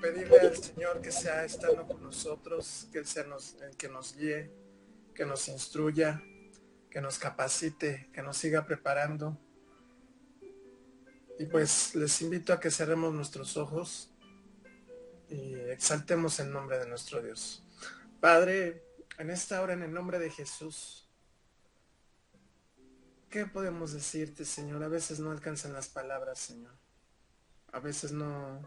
pedirle al Señor que sea estando con nosotros, que Él sea el que nos guíe, que nos instruya, que nos capacite, que nos siga preparando. Y pues les invito a que cerremos nuestros ojos y exaltemos el nombre de nuestro Dios. Padre, en esta hora, en el nombre de Jesús, ¿qué podemos decirte, Señor? A veces no alcanzan las palabras, Señor. A veces no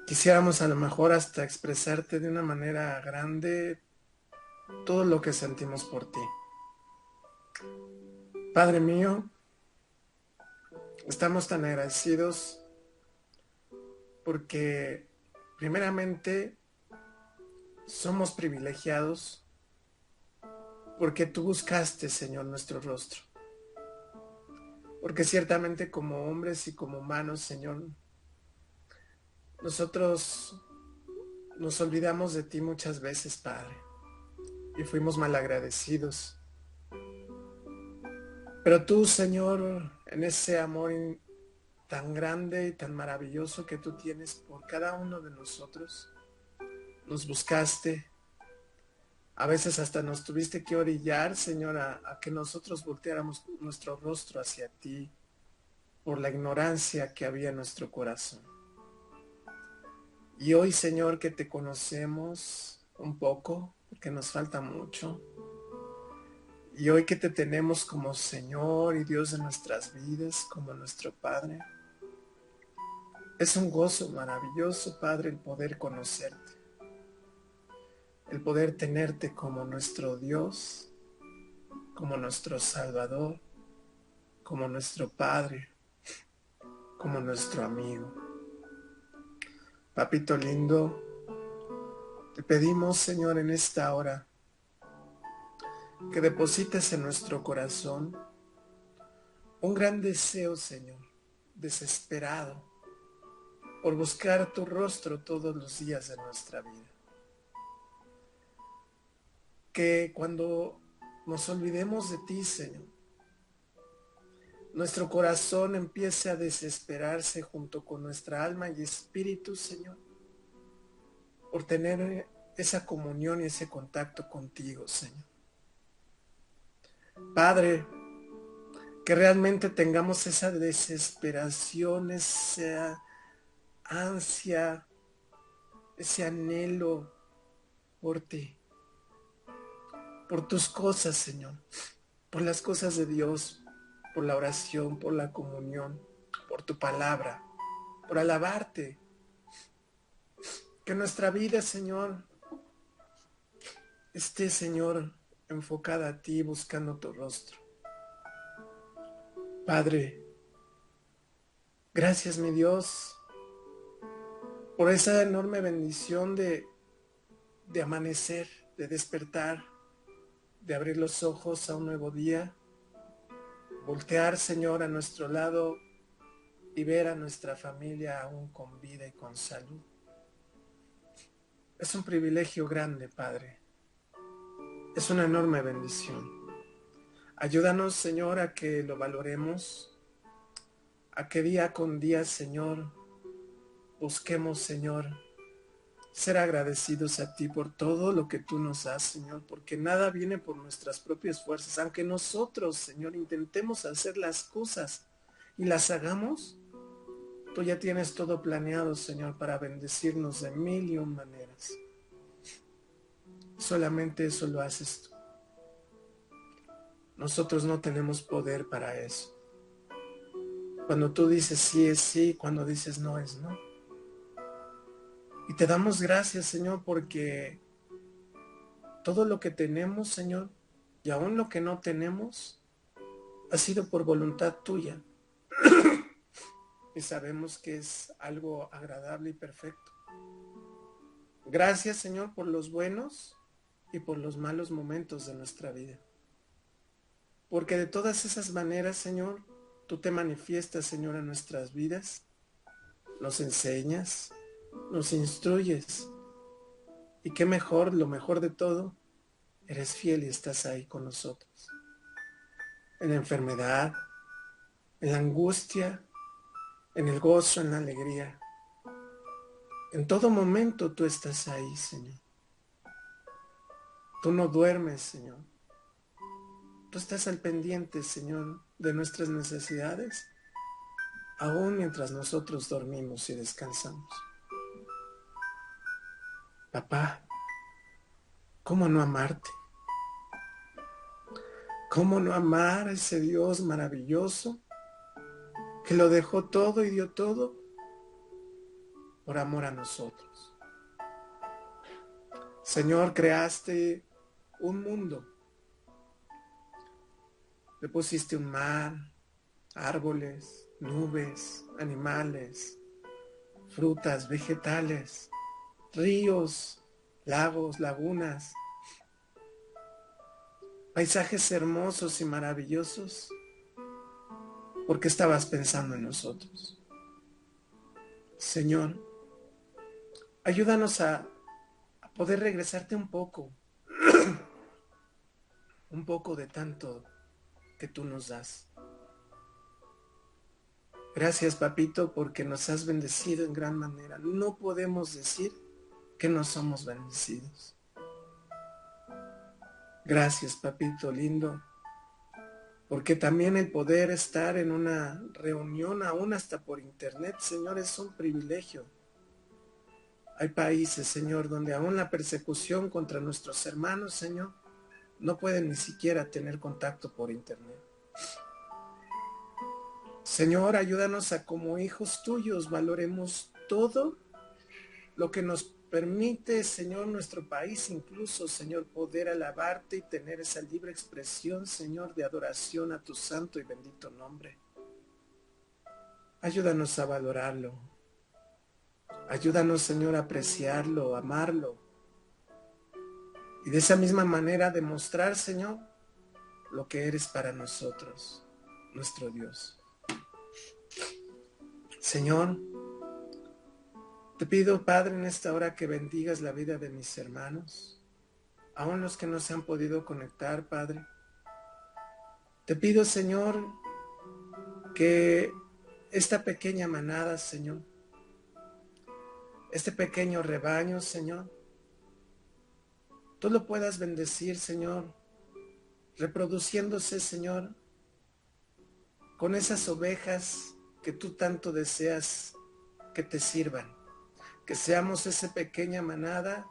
quisiéramos a lo mejor hasta expresarte de una manera grande todo lo que sentimos por ti. Padre mío, estamos tan agradecidos porque primeramente somos privilegiados porque tú buscaste, Señor, nuestro rostro. Porque ciertamente como hombres y como humanos, Señor, nosotros nos olvidamos de ti muchas veces, Padre, y fuimos malagradecidos. Pero tú, Señor, en ese amor tan grande y tan maravilloso que tú tienes por cada uno de nosotros, nos buscaste. A veces hasta nos tuviste que orillar, Señor, a que nosotros volteáramos nuestro rostro hacia ti por la ignorancia que había en nuestro corazón. Y hoy, Señor, que te conocemos un poco, porque nos falta mucho, y hoy que te tenemos como Señor y Dios de nuestras vidas, como nuestro Padre, es un gozo maravilloso, Padre, el poder conocerte, el poder tenerte como nuestro Dios, como nuestro Salvador, como nuestro Padre, como nuestro amigo. Papito lindo, te pedimos, Señor, en esta hora, que deposites en nuestro corazón un gran deseo, Señor, desesperado, por buscar tu rostro todos los días de nuestra vida. Que cuando nos olvidemos de ti, Señor, nuestro corazón empiece a desesperarse junto con nuestra alma y espíritu, Señor, por tener esa comunión y ese contacto contigo, Señor. Padre, que realmente tengamos esa desesperación, esa ansia, ese anhelo por ti, por tus cosas, Señor, por las cosas de Dios, por la oración, por la comunión, por tu palabra, por alabarte. Que nuestra vida, Señor, esté, Señor, enfocada a ti, buscando tu rostro. Padre, gracias, mi Dios, por esa enorme bendición de amanecer, de despertar, de abrir los ojos a un nuevo día, voltear, Señor, a nuestro lado y ver a nuestra familia aún con vida y con salud. Es un privilegio grande, Padre. Es una enorme bendición. Ayúdanos, Señor, a que lo valoremos, a que día con día, Señor, busquemos, Señor, ser agradecidos a ti por todo lo que tú nos das, Señor, porque nada viene por nuestras propias fuerzas. Aunque nosotros, Señor, intentemos hacer las cosas y las hagamos, tú ya tienes todo planeado, Señor, para bendecirnos de mil y un maneras. Solamente eso lo haces tú. Nosotros no tenemos poder para eso. Cuando tú dices sí es sí, cuando dices no es no. Y te damos gracias, Señor, porque todo lo que tenemos, Señor, y aún lo que no tenemos, ha sido por voluntad tuya. Y sabemos que es algo agradable y perfecto. Gracias, Señor, por los buenos y por los malos momentos de nuestra vida. Porque de todas esas maneras, Señor, tú te manifiestas, Señor, en nuestras vidas, nos enseñas, nos instruyes. Y qué mejor, lo mejor de todo, eres fiel y estás ahí con nosotros. En la enfermedad, en la angustia, en el gozo, en la alegría. En todo momento tú estás ahí, Señor. Tú no duermes, Señor. Tú estás al pendiente, Señor, de nuestras necesidades, aún mientras nosotros dormimos y descansamos. Papá, ¿cómo no amarte? ¿Cómo no amar a ese Dios maravilloso que lo dejó todo y dio todo por amor a nosotros? Señor, creaste un mundo. Le pusiste un mar, árboles, nubes, animales, frutas, vegetales, ríos, lagos, lagunas, paisajes hermosos y maravillosos, porque estabas pensando en nosotros. Señor, ayúdanos a poder regresarte un poco de tanto que tú nos das. Gracias, papito, porque nos has bendecido en gran manera. No podemos decir que no somos bendecidos. Gracias, papito lindo, porque también el poder estar en una reunión, aún hasta por internet, Señor, es un privilegio. Hay países, Señor, donde aún la persecución contra nuestros hermanos, Señor, no pueden ni siquiera tener contacto por internet. Señor, ayúdanos a como hijos tuyos valoremos todo lo que nos permite, Señor, nuestro país, incluso, Señor, poder alabarte y tener esa libre expresión, Señor, de adoración a tu santo y bendito nombre. Ayúdanos a valorarlo. Ayúdanos, Señor, a apreciarlo, a amarlo. Y de esa misma manera demostrar, Señor, lo que eres para nosotros, nuestro Dios. Señor, te pido, Padre, en esta hora que bendigas la vida de mis hermanos, aún los que no se han podido conectar, Padre. Te pido, Señor, que esta pequeña manada, Señor, este pequeño rebaño, Señor, tú lo puedas bendecir, Señor, reproduciéndose, Señor, con esas ovejas que tú tanto deseas que te sirvan. Que seamos esa pequeña manada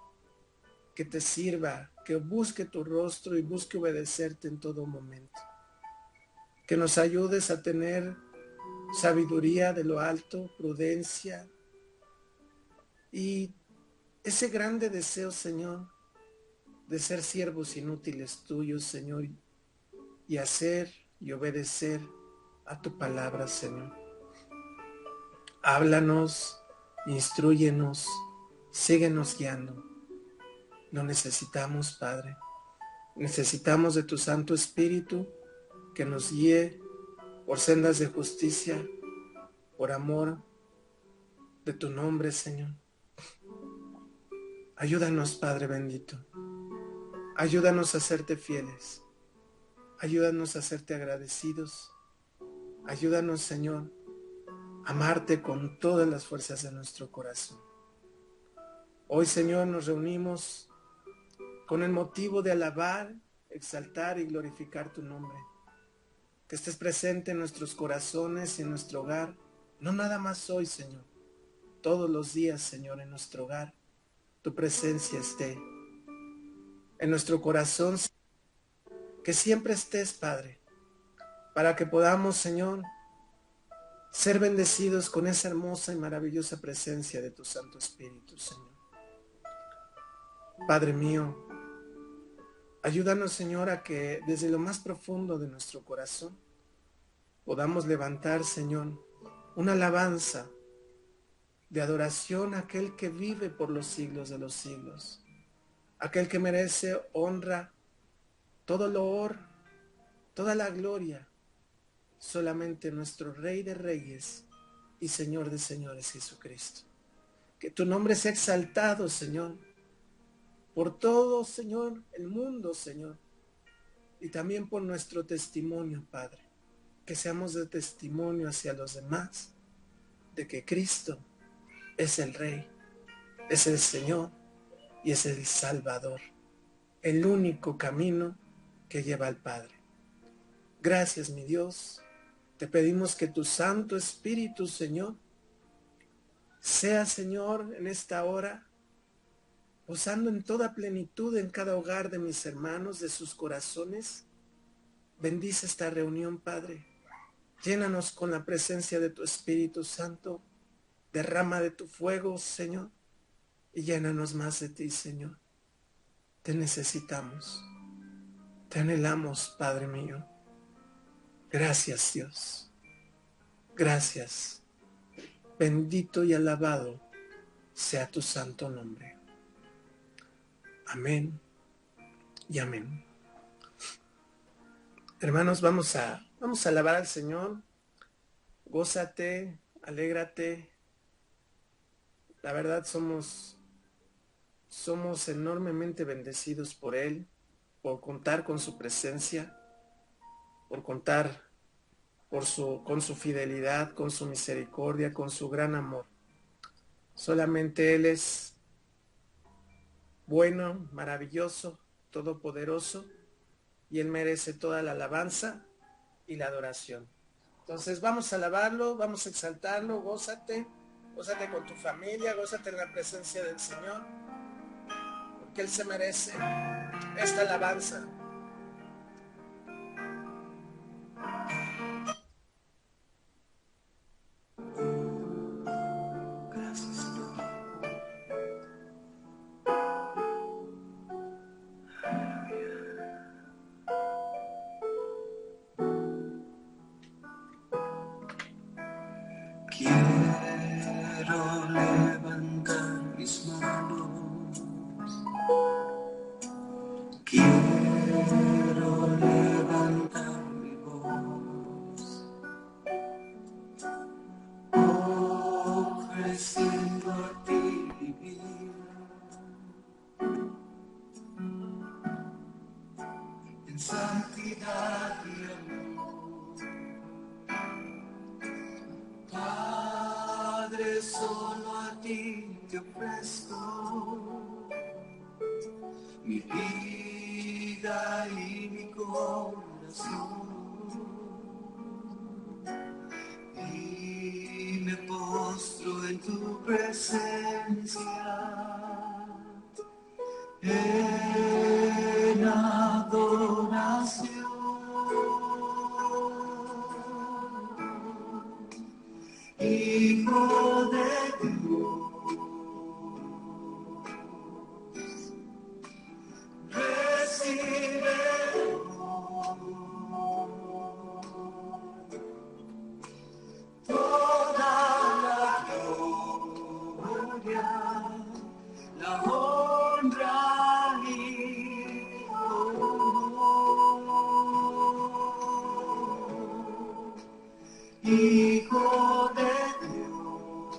que te sirva, que busque tu rostro y busque obedecerte en todo momento. Que nos ayudes a tener sabiduría de lo alto, prudencia y ese grande deseo, Señor, de ser siervos inútiles tuyos, Señor, y hacer y obedecer a tu palabra, Señor. Háblanos, instrúyenos, síguenos guiando. Lo necesitamos, Padre. Necesitamos de tu Santo Espíritu que nos guíe por sendas de justicia, por amor de tu nombre, Señor. Ayúdanos, Padre bendito. Ayúdanos a serte fieles. Ayúdanos a serte agradecidos. Ayúdanos, Señor, a amarte con todas las fuerzas de nuestro corazón. Hoy, Señor, nos reunimos con el motivo de alabar, exaltar y glorificar tu nombre. Que estés presente en nuestros corazones y en nuestro hogar. No nada más hoy, Señor. Todos los días, Señor, en nuestro hogar. Tu presencia esté en nuestro corazón. Que siempre estés, Padre. Para que podamos, Señor, ser bendecidos con esa hermosa y maravillosa presencia de tu Santo Espíritu, Señor. Padre mío, ayúdanos, Señor, a que desde lo más profundo de nuestro corazón podamos levantar, Señor, una alabanza de adoración a aquel que vive por los siglos de los siglos, aquel que merece honra, todo loor, toda la gloria, solamente nuestro Rey de Reyes y Señor de Señores, Jesucristo. Que tu nombre sea exaltado, Señor, por todo, Señor, el mundo, Señor, y también por nuestro testimonio, Padre. Que seamos de testimonio hacia los demás, de que Cristo es el Rey, es el Señor y es el Salvador, el único camino que lleva al Padre. Gracias, mi Dios. Te pedimos que tu Santo Espíritu, Señor, sea, Señor, en esta hora, posando en toda plenitud en cada hogar de mis hermanos, de sus corazones. Bendice esta reunión, Padre. Llénanos con la presencia de tu Espíritu Santo. Derrama de tu fuego, Señor, y llénanos más de ti, Señor. Te necesitamos. Te anhelamos, Padre mío. Gracias, Dios. Gracias. Bendito y alabado sea tu santo nombre. Amén y amén. Hermanos, vamos a alabar al Señor. Gózate, alégrate. La verdad somos enormemente bendecidos por Él, por contar con su presencia, por contar con su fidelidad, con su misericordia, con su gran amor. Solamente Él es bueno, maravilloso, todopoderoso, y Él merece toda la alabanza y la adoración. Entonces vamos a alabarlo, vamos a exaltarlo. Gózate con tu familia, gózate en la presencia del Señor, porque Él se merece esta alabanza. Quiero levantar mis manos, quiero levantar mi voz, ofreciendo a ti mi vida, en santidad y amor. Padre, solo a ti te ofrezco mi vida y mi corazón, y me postro en tu presencia en adoración. Hijo de Dios, recibe toda la gloria, la honra y honor. Hijo de Dios,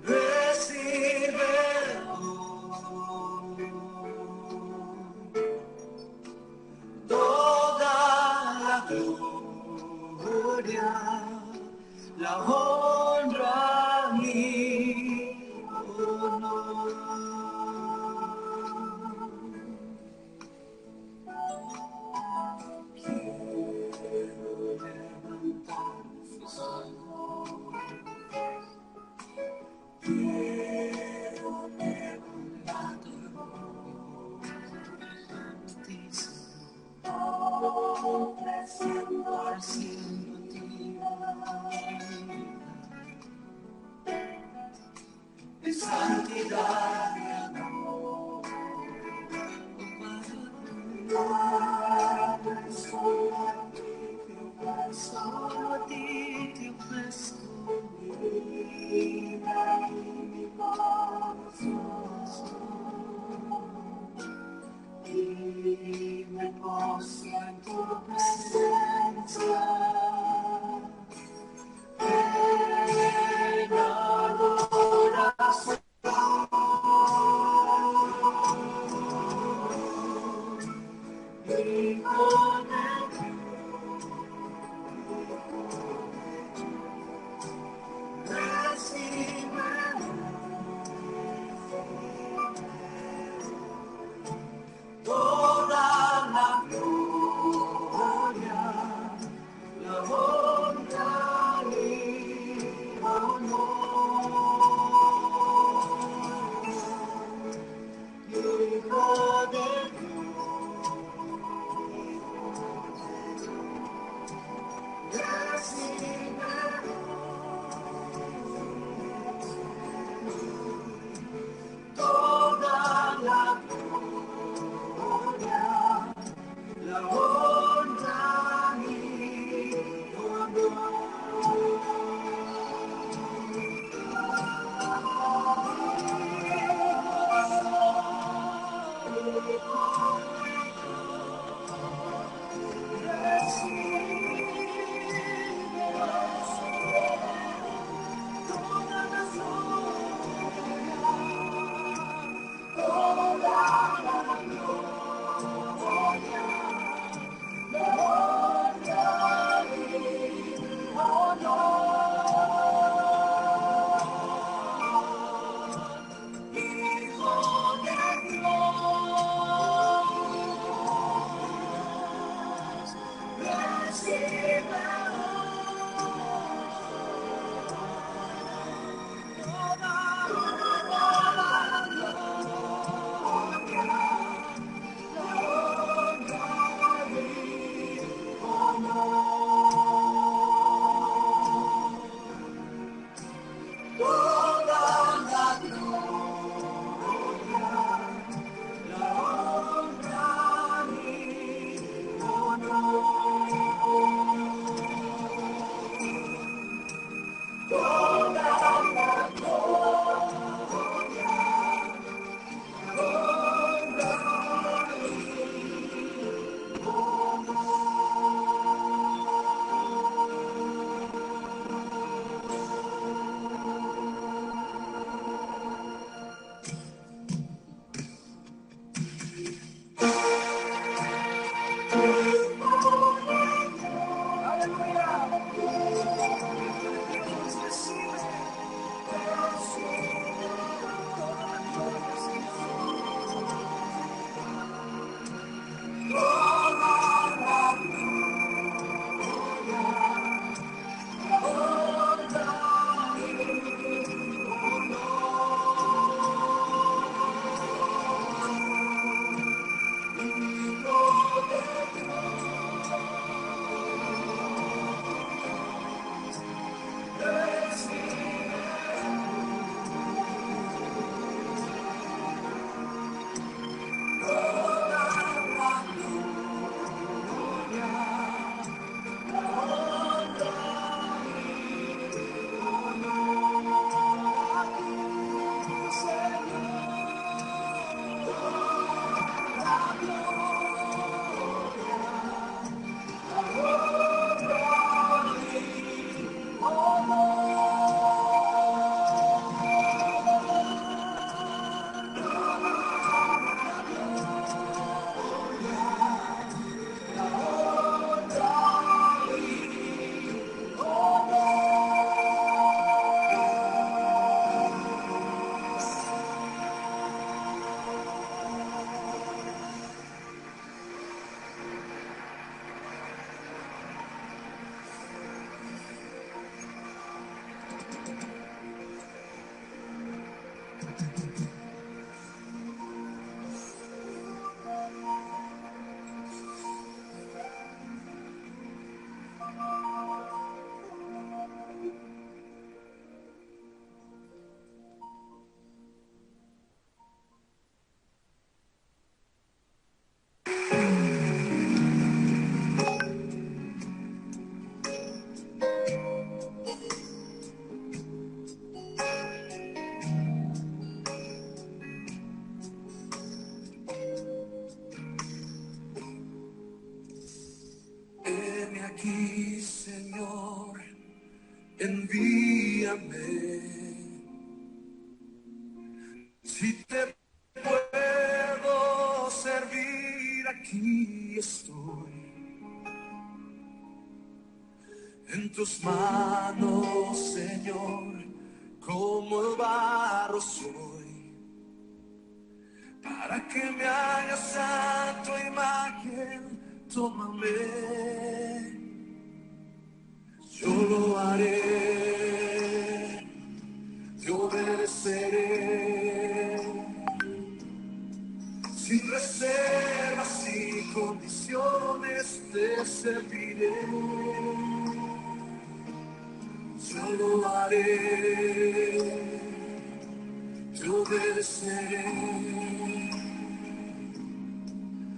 recibe toda la gloria, la honra y honor. En santidad y amor, Padre, solo a ti te ofrezco mi vida y mi corazón, y me postro en tu presencia envíame. Si te puedo servir, aquí estoy. En tus manos, Señor, como el barro soy, para que me hagas a tu imagen, tómame. Yo lo haré, te obedeceré, sin reservas y condiciones te serviré. Yo lo haré, te obedeceré,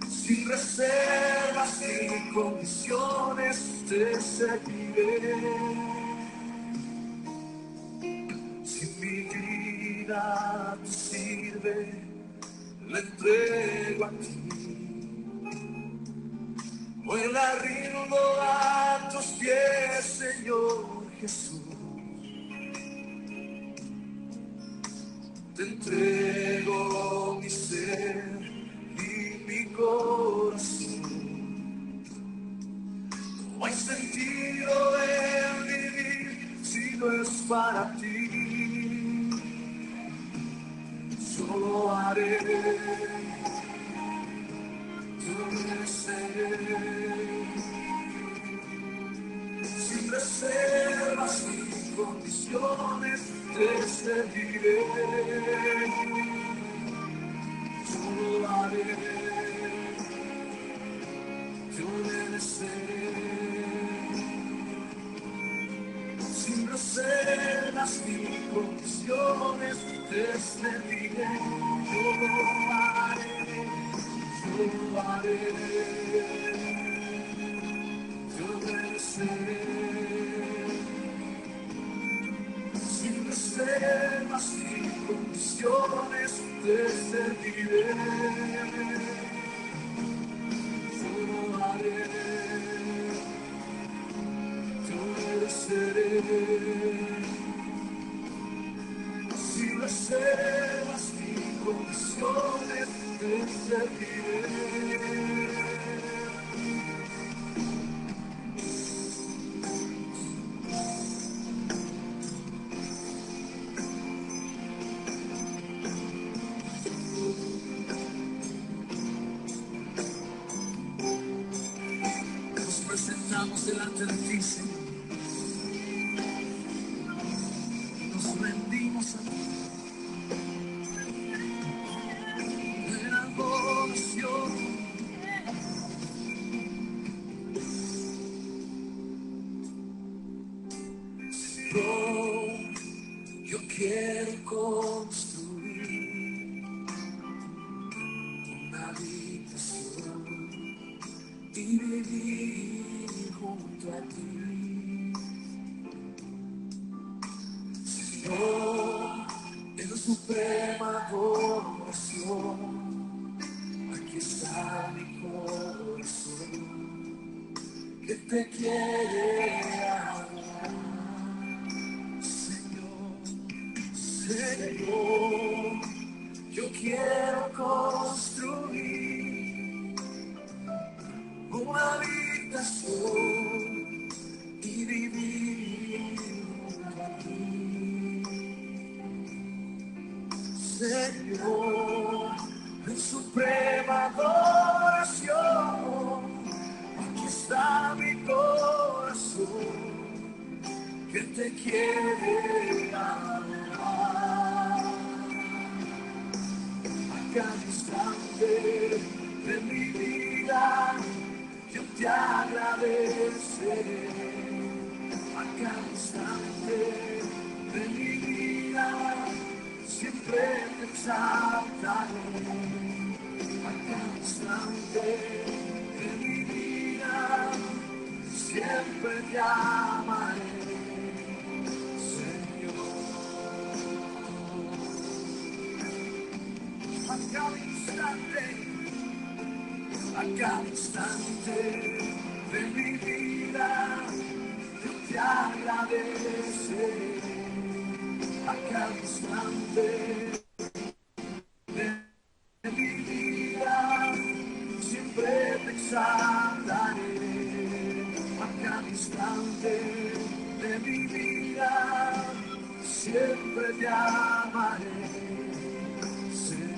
sin reservas ni condiciones te serviré. Si mi vida te sirve, la entrego a ti. Hoy la rindo a tus pies, Señor Jesús. Te entrego mi ser y mi corazón. No hay sentido en vivir si no es para ti. Yo lo haré, te obedeceré, sin reservas ni condiciones te serviré. Yo lo haré, te obedeceré, sin reservas ni condiciones te serviré. Yo lo haré, yo lo haré, te obedeceré, sin reservas ni condiciones te serviré. Yo lo haré, te obedeceré, sin reservas ni condiciones te serviré. Nos presentamos delante de ti, Señor, nos rendimos a ti en adoración. Señor, yo quiero construir una habitación y vivir junto a ti. Señor, en suprema adoración, aquí está mi corazón, que te quiere adorar. Señor, Señor, yo quiero construir una habitación y vivir junto a ti. Señor, en suprema adoración, aquí está mi corazón, que te quiere adorar. A cada instante de mi vida yo te agradeceré. A cada instante de mi vida siempre te exaltaré. A cada instante de mi vida siempre te amaré. A cada instante de mi vida yo te agradeceré. a cada instante de mi vida, siempre te exaltaré, a cada instante de mi vida, siempre te amaré, Señor.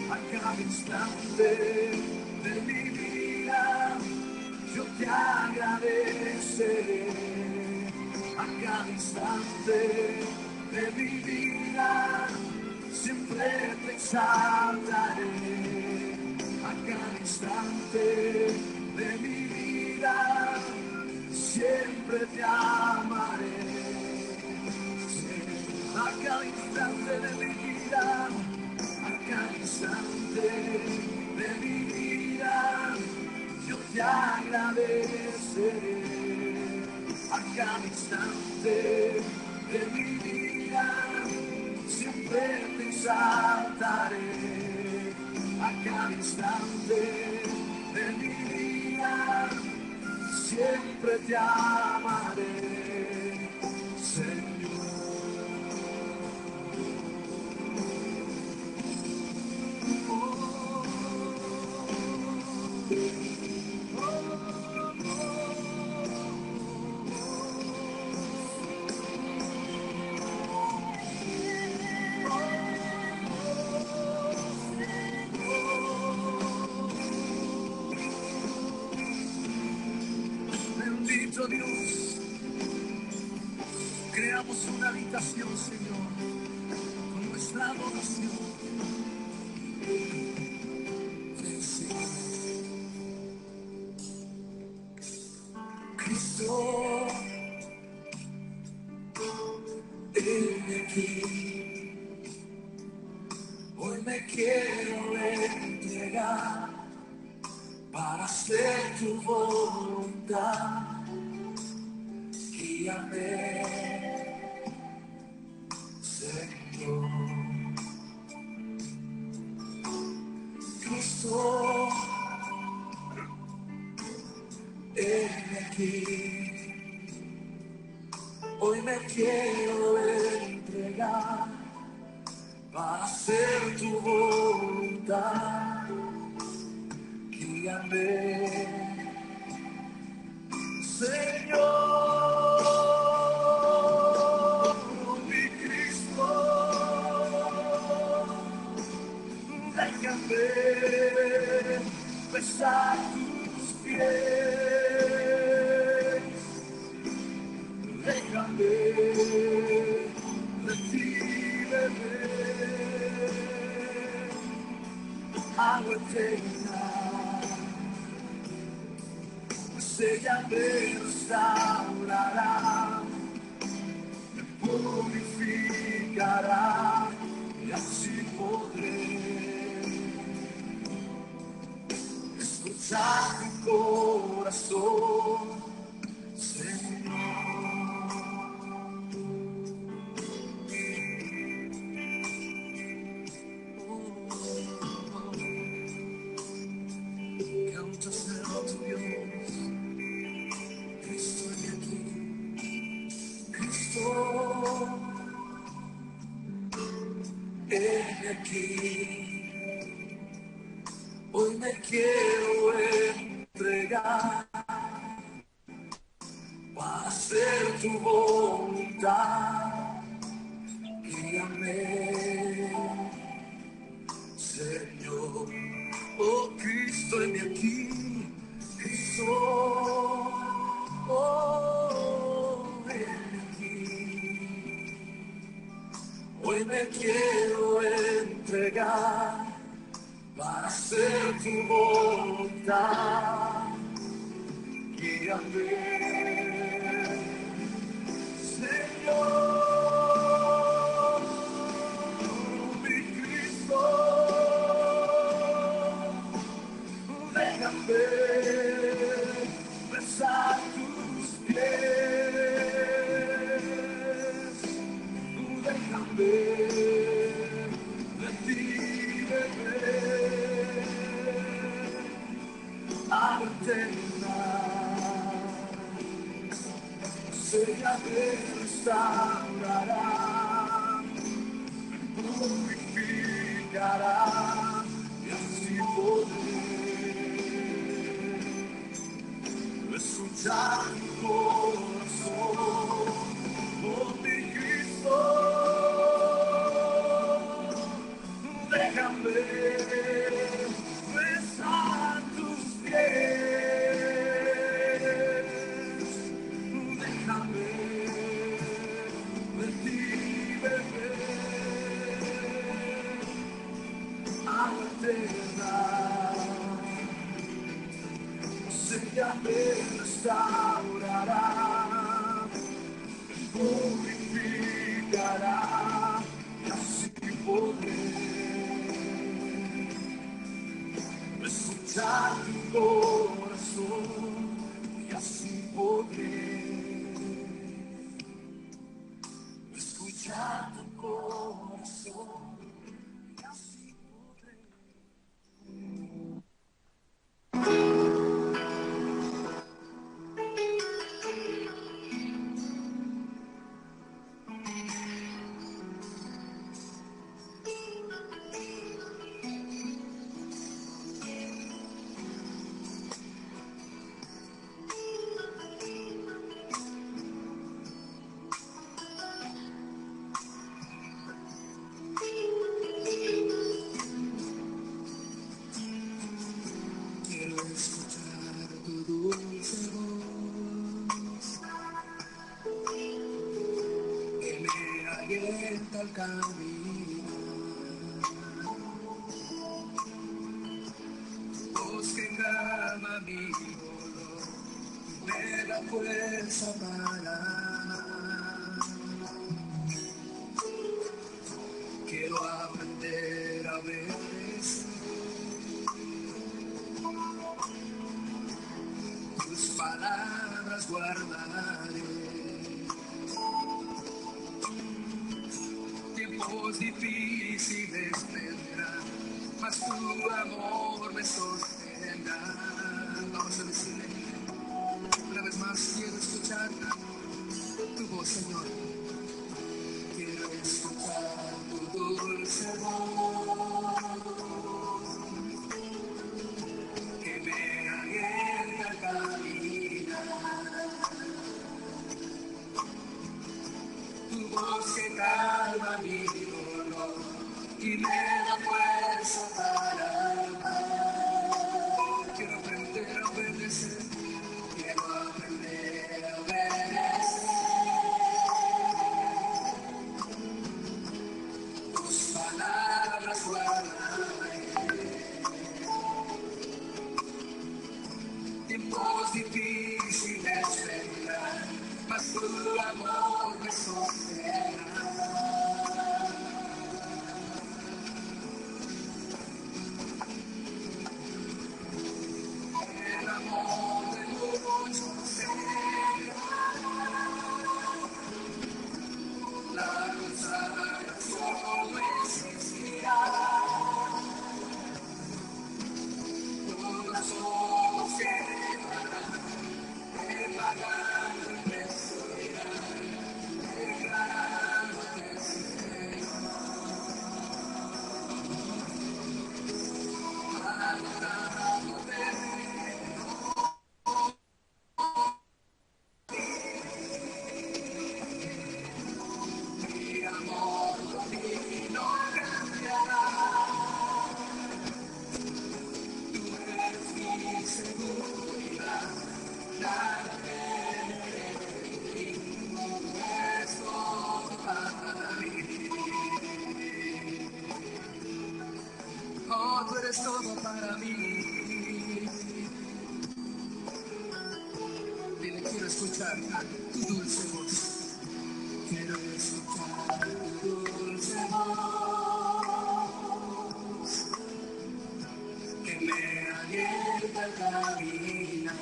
A cada instante de mi vida, yo te agradeceré. A cada instante de mi vida, siempre te exaltaré. A cada instante de mi vida, siempre te amaré. A cada instante de mi vida, a cada instante de mi vida, yo te agradeceré. A cada instante de mi vida, siempre te exaltaré. A cada instante de mi vida, siempre te amaré, Señor. Bendito Dios, creamos una habitación, Señor, con nuestra adoración. Cristo, he aquí, hoy me quiero entregar para hacer tu voluntad. Guíame, Señor. Cristo, he aquí, hoy me quiero entregar para hacer tu voluntad. Guíame, Señor, mi Cristo, déjame besar tus pies, déjame recíbeme, agua eterna. Ella me restaurará, me purificará y así podré escuchar tu corazón, Señor. Canta será tu Dios. Estoy aquí, Cristo, he aquí, tu voluntad, guíame, Señor. Oh Cristo, heme aquí, Cristo, oh, heme aquí. Hoy me quiero entregar para hacer tu voluntad. Guíame, Señor, mi Cristo. Déjame besar tus pies. Déjame de ti beber. Eterna, ella me restaurará, purificará, y así podré escuchar tu corazón, oh mi Cristo. Déjame besar tus pies, déjame de ti beber, agua eterna, ella me restaurará, purificará, y así podré escuchar tu corazón, y así podré escuchar tu corazón, y así podré. Quiero escuchar tu dulce voz que me alienta al caminar, voz que calma mi dolor y me da fuerza para amar. Quiero aprender a obedecer tus palabras, guardaré. Tiempos difíciles vendrán, mas tu amor me sostendrá. Vamos a decirle una vez más, quiero escuchar tu voz, Señor. Quiero escuchar tu dulce voz que me alienta al caminar, tu voz que calma mi dolor y me da fuerza para amar. Quiero aprender a obedecer, quiero aprender a obedecer tus palabras, guardaré. Tiempos difíciles vendrán, mas tu amor me sostendrá. El amor de Dios la consagración no existirá. Todos los ojos que pagando el precio irán, declarando escuchar tu dulce voz. Quiero escuchar tu dulce voz que me alienta a caminar.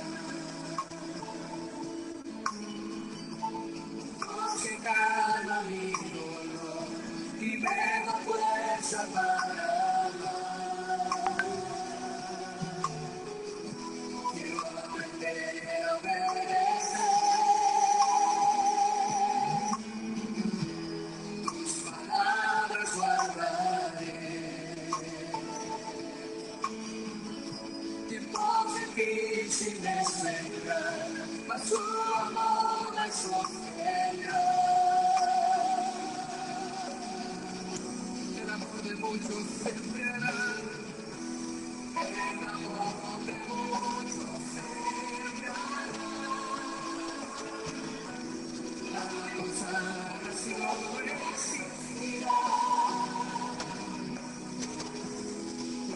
Voz que calma mi dolor y me da fuerza para amar. Quiero aprender a obedecer tus palabras, guardaré. Tiempos difíciles vendrán, mas su amor me sostendrá. El amor de muchos se enfriará, el amor de muchos se enfriará. La consagración existirá.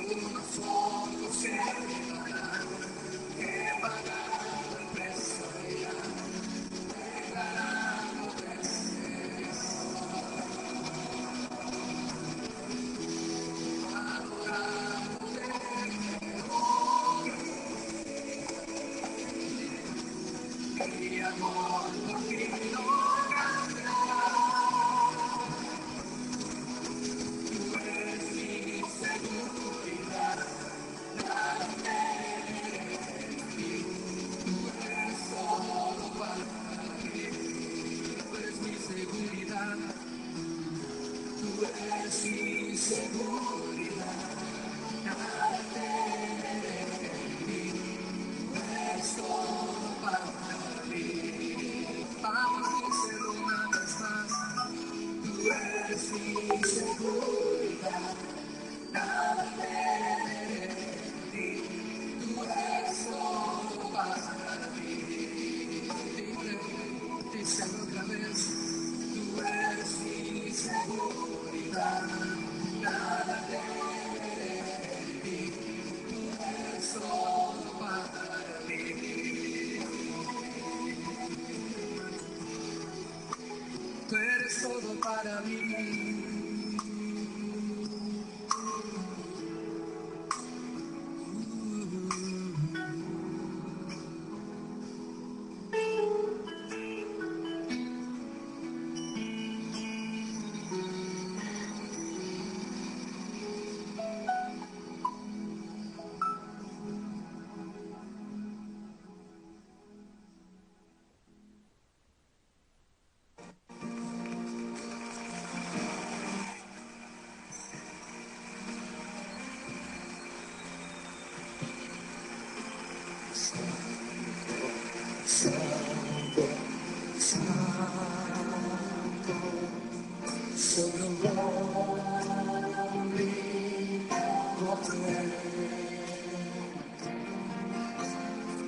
Unos ojos que llevarán, que pagarán el precio ya, dejarán lo deseos, adorándote, mi amor por ti no cambiará. Tú eres mi seguridad, nada temeré, tú eres todo para mí. Tú eres mi seguridad, tú eres mi seguridad, nada temeré, tú eres todo para mí. Vamos a díselo una vez más, tú eres mi seguridad, nada temeré, tú eres todo para mí. Díselo otra vez, tú eres mi seguridad, nada temeré, tú eres todo para mí. Tú eres todo para mí.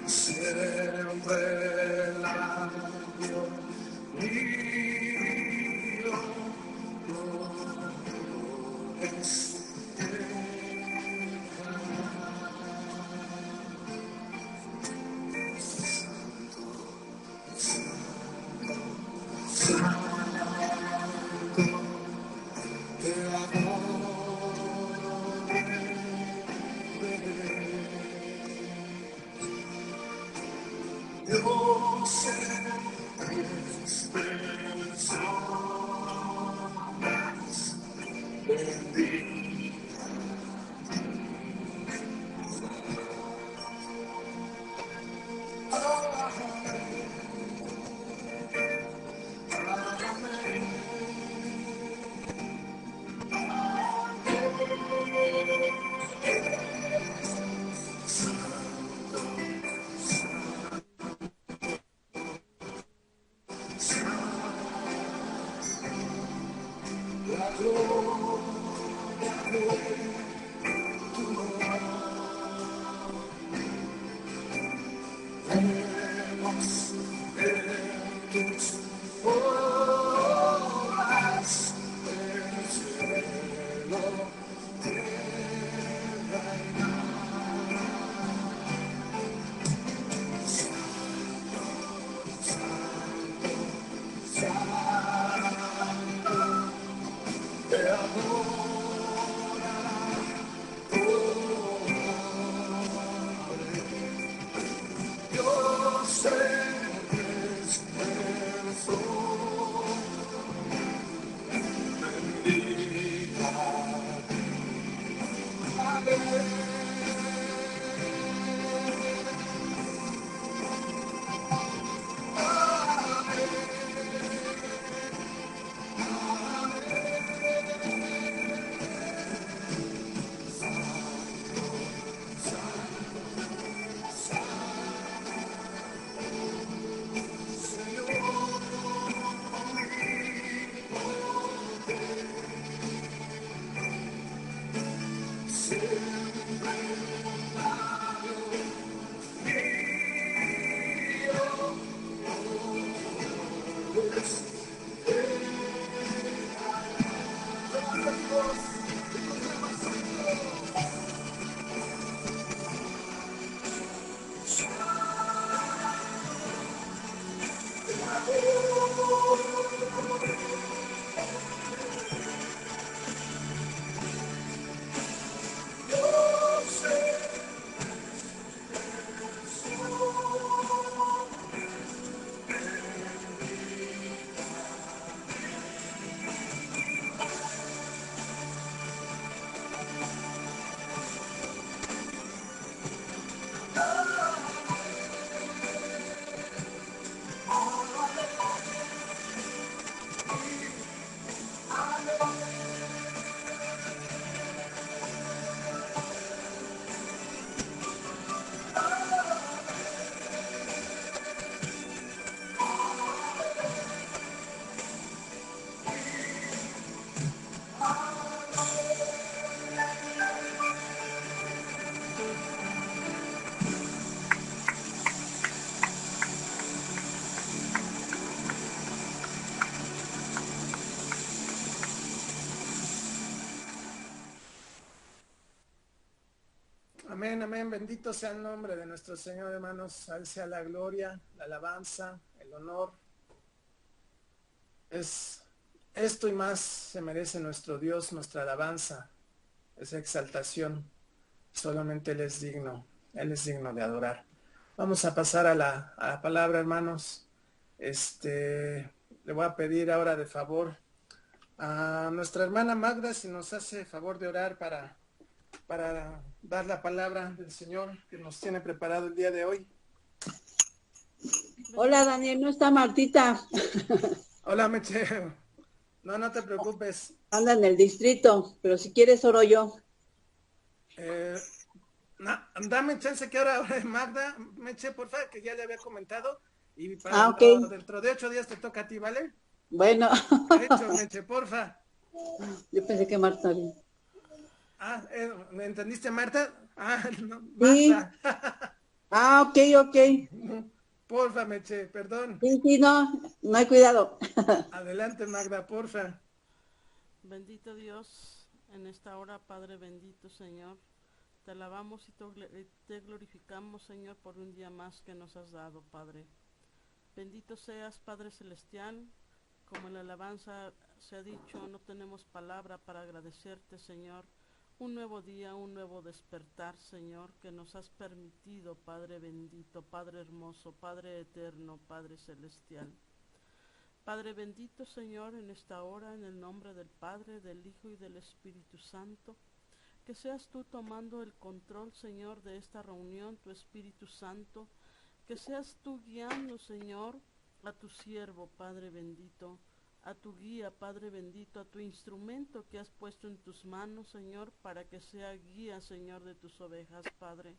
Siempre labio mío no es yo sé tus personas benditas. La gloria de tu nombre, vemos en tus obras del cielo, tierra y mar. Amén, amén. Bendito sea el nombre de nuestro Señor, hermanos. A Él sea la gloria, la alabanza, el honor. Es esto y más se merece nuestro Dios, nuestra alabanza, esa exaltación. Solamente Él es digno. Él es digno de adorar. Vamos a pasar a la palabra, hermanos. Le voy a pedir ahora de favor a nuestra hermana Magda si nos hace favor de orar para dar la palabra del Señor que nos tiene preparado el día de hoy. Hola Daniel, no está Martita. Hola Meche, no te preocupes. Anda en el distrito, pero si quieres oro yo. Dame chance que ahora Magda, Meche, por favor, que ya le había comentado. Y Ok. dentro de 8 días te toca a ti, ¿vale? Bueno. Hecho, Meche, porfa. Yo pensé que Marta bien. ¿Me entendiste, Marta? No, Sí. Marta. Ok. Porfa, Meche, perdón. Sí, no hay cuidado. Adelante, Magda, porfa. Bendito Dios, en esta hora, Padre bendito, Señor, te alabamos y te glorificamos, Señor, por un día más que nos has dado, Padre. Bendito seas, Padre Celestial, como en la alabanza se ha dicho, no tenemos palabra para agradecerte, Señor, un nuevo día, un nuevo despertar, Señor, que nos has permitido, Padre bendito, Padre hermoso, Padre eterno, Padre celestial. Padre bendito, Señor, en esta hora, en el nombre del Padre, del Hijo y del Espíritu Santo, que seas tú tomando el control, Señor, de esta reunión, tu Espíritu Santo, que seas tú guiando, Señor, a tu siervo, Padre bendito, a tu guía, Padre bendito, a tu instrumento que has puesto en tus manos, Señor, para que sea guía, Señor, de tus ovejas, Padre.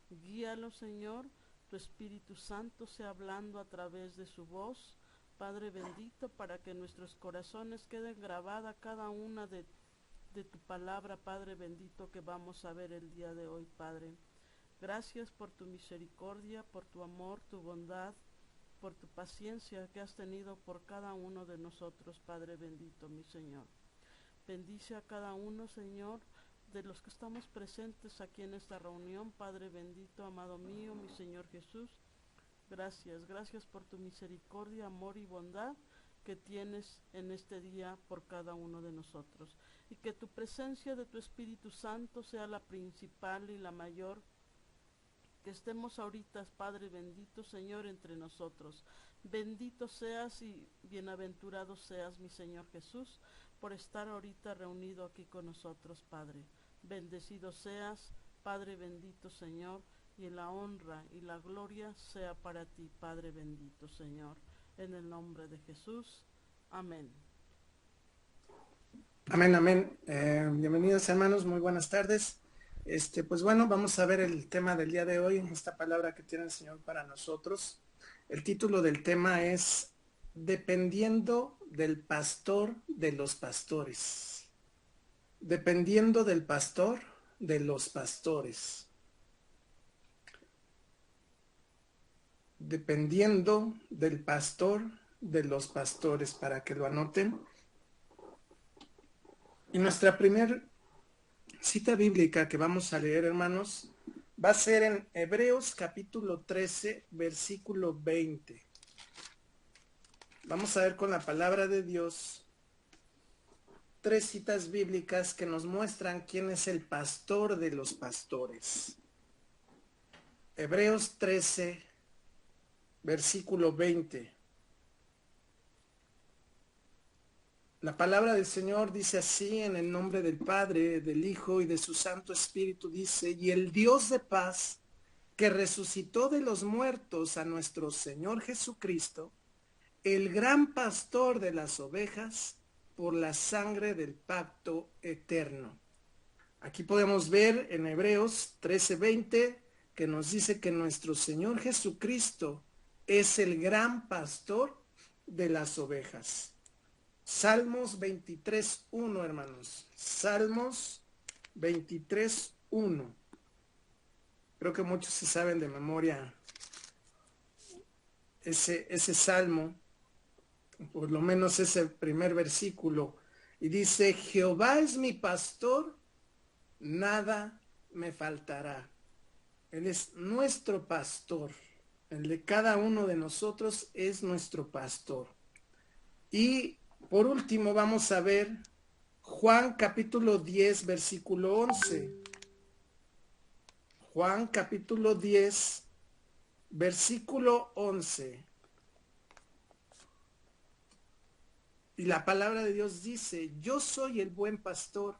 Guíalo, Señor, tu Espíritu Santo sea hablando a través de su voz, Padre bendito, para que nuestros corazones queden grabada cada una de tu palabra, Padre bendito, que vamos a ver el día de hoy, Padre. Gracias por tu misericordia, por tu amor, tu bondad, por tu paciencia que has tenido por cada uno de nosotros, Padre bendito, mi Señor. Bendice a cada uno, Señor, de los que estamos presentes aquí en esta reunión, Padre bendito, amado mío, mi Señor Jesús. Gracias por tu misericordia, amor y bondad que tienes en este día por cada uno de nosotros. Y que tu presencia de tu Espíritu Santo sea la principal y la mayor. Que estemos ahorita, Padre bendito, Señor, entre nosotros. Bendito seas y bienaventurado seas, mi Señor Jesús, por estar ahorita reunido aquí con nosotros, Padre. Bendecido seas, Padre bendito, Señor, y la honra y la gloria sea para ti, Padre bendito, Señor, en el nombre de Jesús. Amén. Amén. Bienvenidos, hermanos, muy buenas tardes. Pues bueno, vamos a ver el tema del día de hoy, esta palabra que tiene el Señor para nosotros. El título del tema es Dependiendo del pastor de los pastores. Dependiendo del pastor de los pastores. Dependiendo del pastor de los pastores, para que lo anoten. Y nuestra primera cita bíblica que vamos a leer, hermanos, va a ser en Hebreos capítulo 13, versículo 20. Vamos a ver con la palabra de Dios 3 citas bíblicas que nos muestran quién es el pastor de los pastores. Hebreos 13, versículo 20. La palabra del Señor dice así, en el nombre del Padre, del Hijo y de su Santo Espíritu, dice: y el Dios de paz, que resucitó de los muertos a nuestro Señor Jesucristo, el gran pastor de las ovejas, por la sangre del pacto eterno. Aquí podemos ver en Hebreos 13:20 que nos dice que nuestro Señor Jesucristo es el gran pastor de las ovejas. Salmos 23:1, hermanos. Salmos 23:1. Creo que muchos se saben de memoria ese salmo, por lo menos ese primer versículo. Y dice: Jehová es mi pastor, nada me faltará. Él es nuestro pastor. El de cada uno de nosotros es nuestro pastor. Y por último vamos a ver Juan capítulo 10, versículo 11. Juan capítulo 10, versículo 11. Y la palabra de Dios dice, yo soy el buen pastor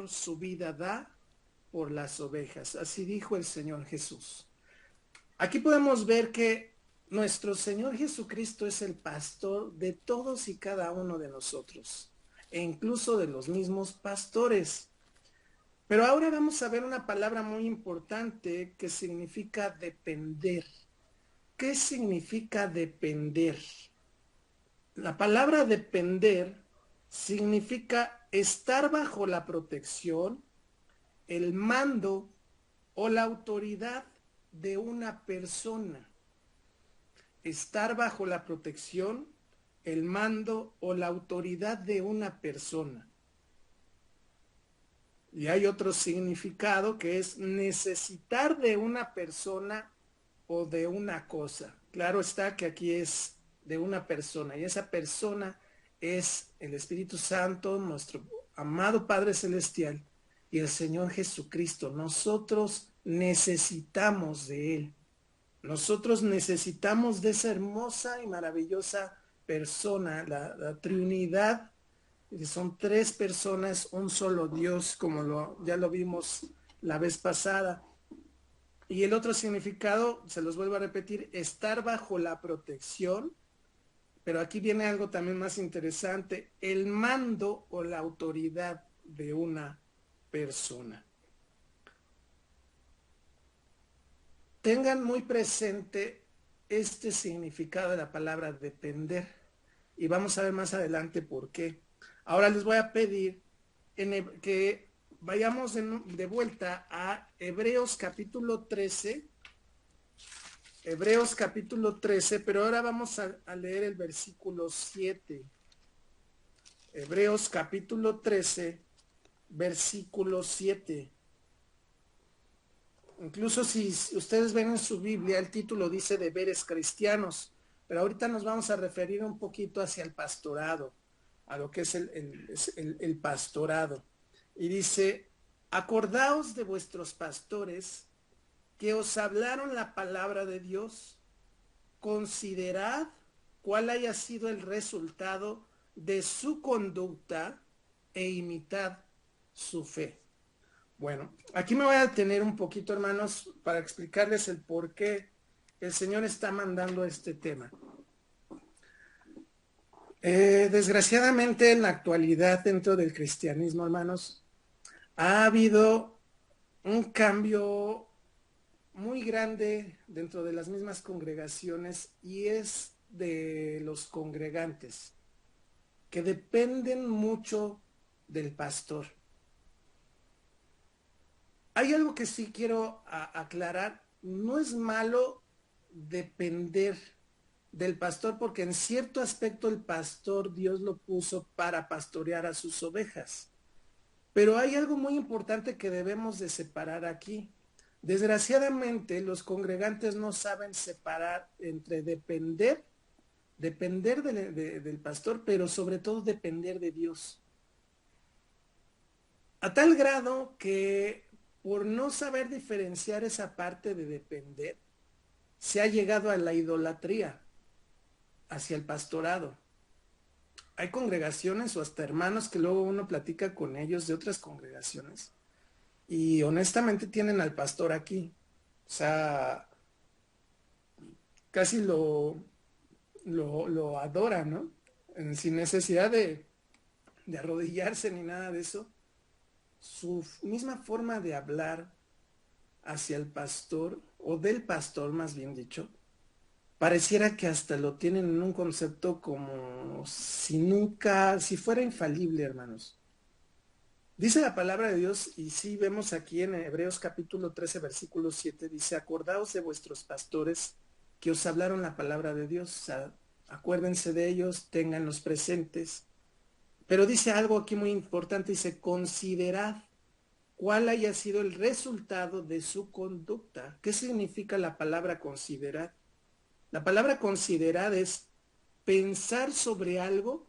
su vida da por las ovejas. Así dijo el Señor Jesús. Aquí podemos ver que nuestro Señor Jesucristo es el pastor de todos y cada uno de nosotros, e incluso de los mismos pastores. Pero ahora vamos a ver una palabra muy importante que significa depender. ¿Qué significa depender? La palabra depender significa estar bajo la protección, el mando o la autoridad de una persona. Estar bajo la protección, el mando o la autoridad de una persona. Y hay otro significado que es necesitar de una persona o de una cosa. Claro está que aquí es de una persona, y esa persona es el Espíritu Santo, nuestro amado Padre Celestial, y el Señor Jesucristo. Nosotros necesitamos de Él. Nosotros necesitamos de esa hermosa y maravillosa persona, la Trinidad. Son tres personas, un solo Dios, como ya lo vimos la vez pasada. Y el otro significado, se los vuelvo a repetir, estar bajo la protección. Pero aquí viene algo también más interesante, el mando o la autoridad de una persona. Tengan muy presente este significado de la palabra depender. Y vamos a ver más adelante por qué. Ahora les voy a pedir que vayamos de vuelta a Hebreos capítulo 13. Hebreos capítulo 13, pero ahora vamos a leer el versículo 7. Hebreos capítulo 13, versículo 7. Incluso si ustedes ven en su Biblia, el título dice deberes cristianos, pero ahorita nos vamos a referir un poquito hacia el pastorado, a lo que es el pastorado. Y dice, acordaos de vuestros pastores que os hablaron la palabra de Dios, considerad cuál haya sido el resultado de su conducta e imitad su fe. Bueno, aquí me voy a detener un poquito, hermanos, para explicarles el por qué el Señor está mandando este tema. Desgraciadamente, en la actualidad, dentro del cristianismo, hermanos, ha habido un cambio muy grande dentro de las mismas congregaciones, y es de los congregantes, que dependen mucho del pastor. Hay algo que sí quiero aclarar, no es malo depender del pastor, porque en cierto aspecto el pastor Dios lo puso para pastorear a sus ovejas. Pero hay algo muy importante que debemos de separar aquí. Desgraciadamente, los congregantes no saben separar entre depender del pastor, pero sobre todo depender de Dios. A tal grado que por no saber diferenciar esa parte de depender, se ha llegado a la idolatría hacia el pastorado. Hay congregaciones o hasta hermanos que luego uno platica con ellos de otras congregaciones y honestamente tienen al pastor aquí. O sea, casi lo adoran, ¿no? Sin necesidad de arrodillarse ni nada de eso. Su misma forma de hablar hacia el pastor, o del pastor más bien dicho, pareciera que hasta lo tienen en un concepto como si fuera infalible, hermanos. Dice la palabra de Dios, y sí vemos aquí en Hebreos capítulo 13, versículo 7, dice, acordaos de vuestros pastores que os hablaron la palabra de Dios. O sea, acuérdense de ellos, ténganlos presentes. Pero dice algo aquí muy importante, dice, considerad cuál haya sido el resultado de su conducta. ¿Qué significa la palabra considerar? La palabra considerar es pensar sobre algo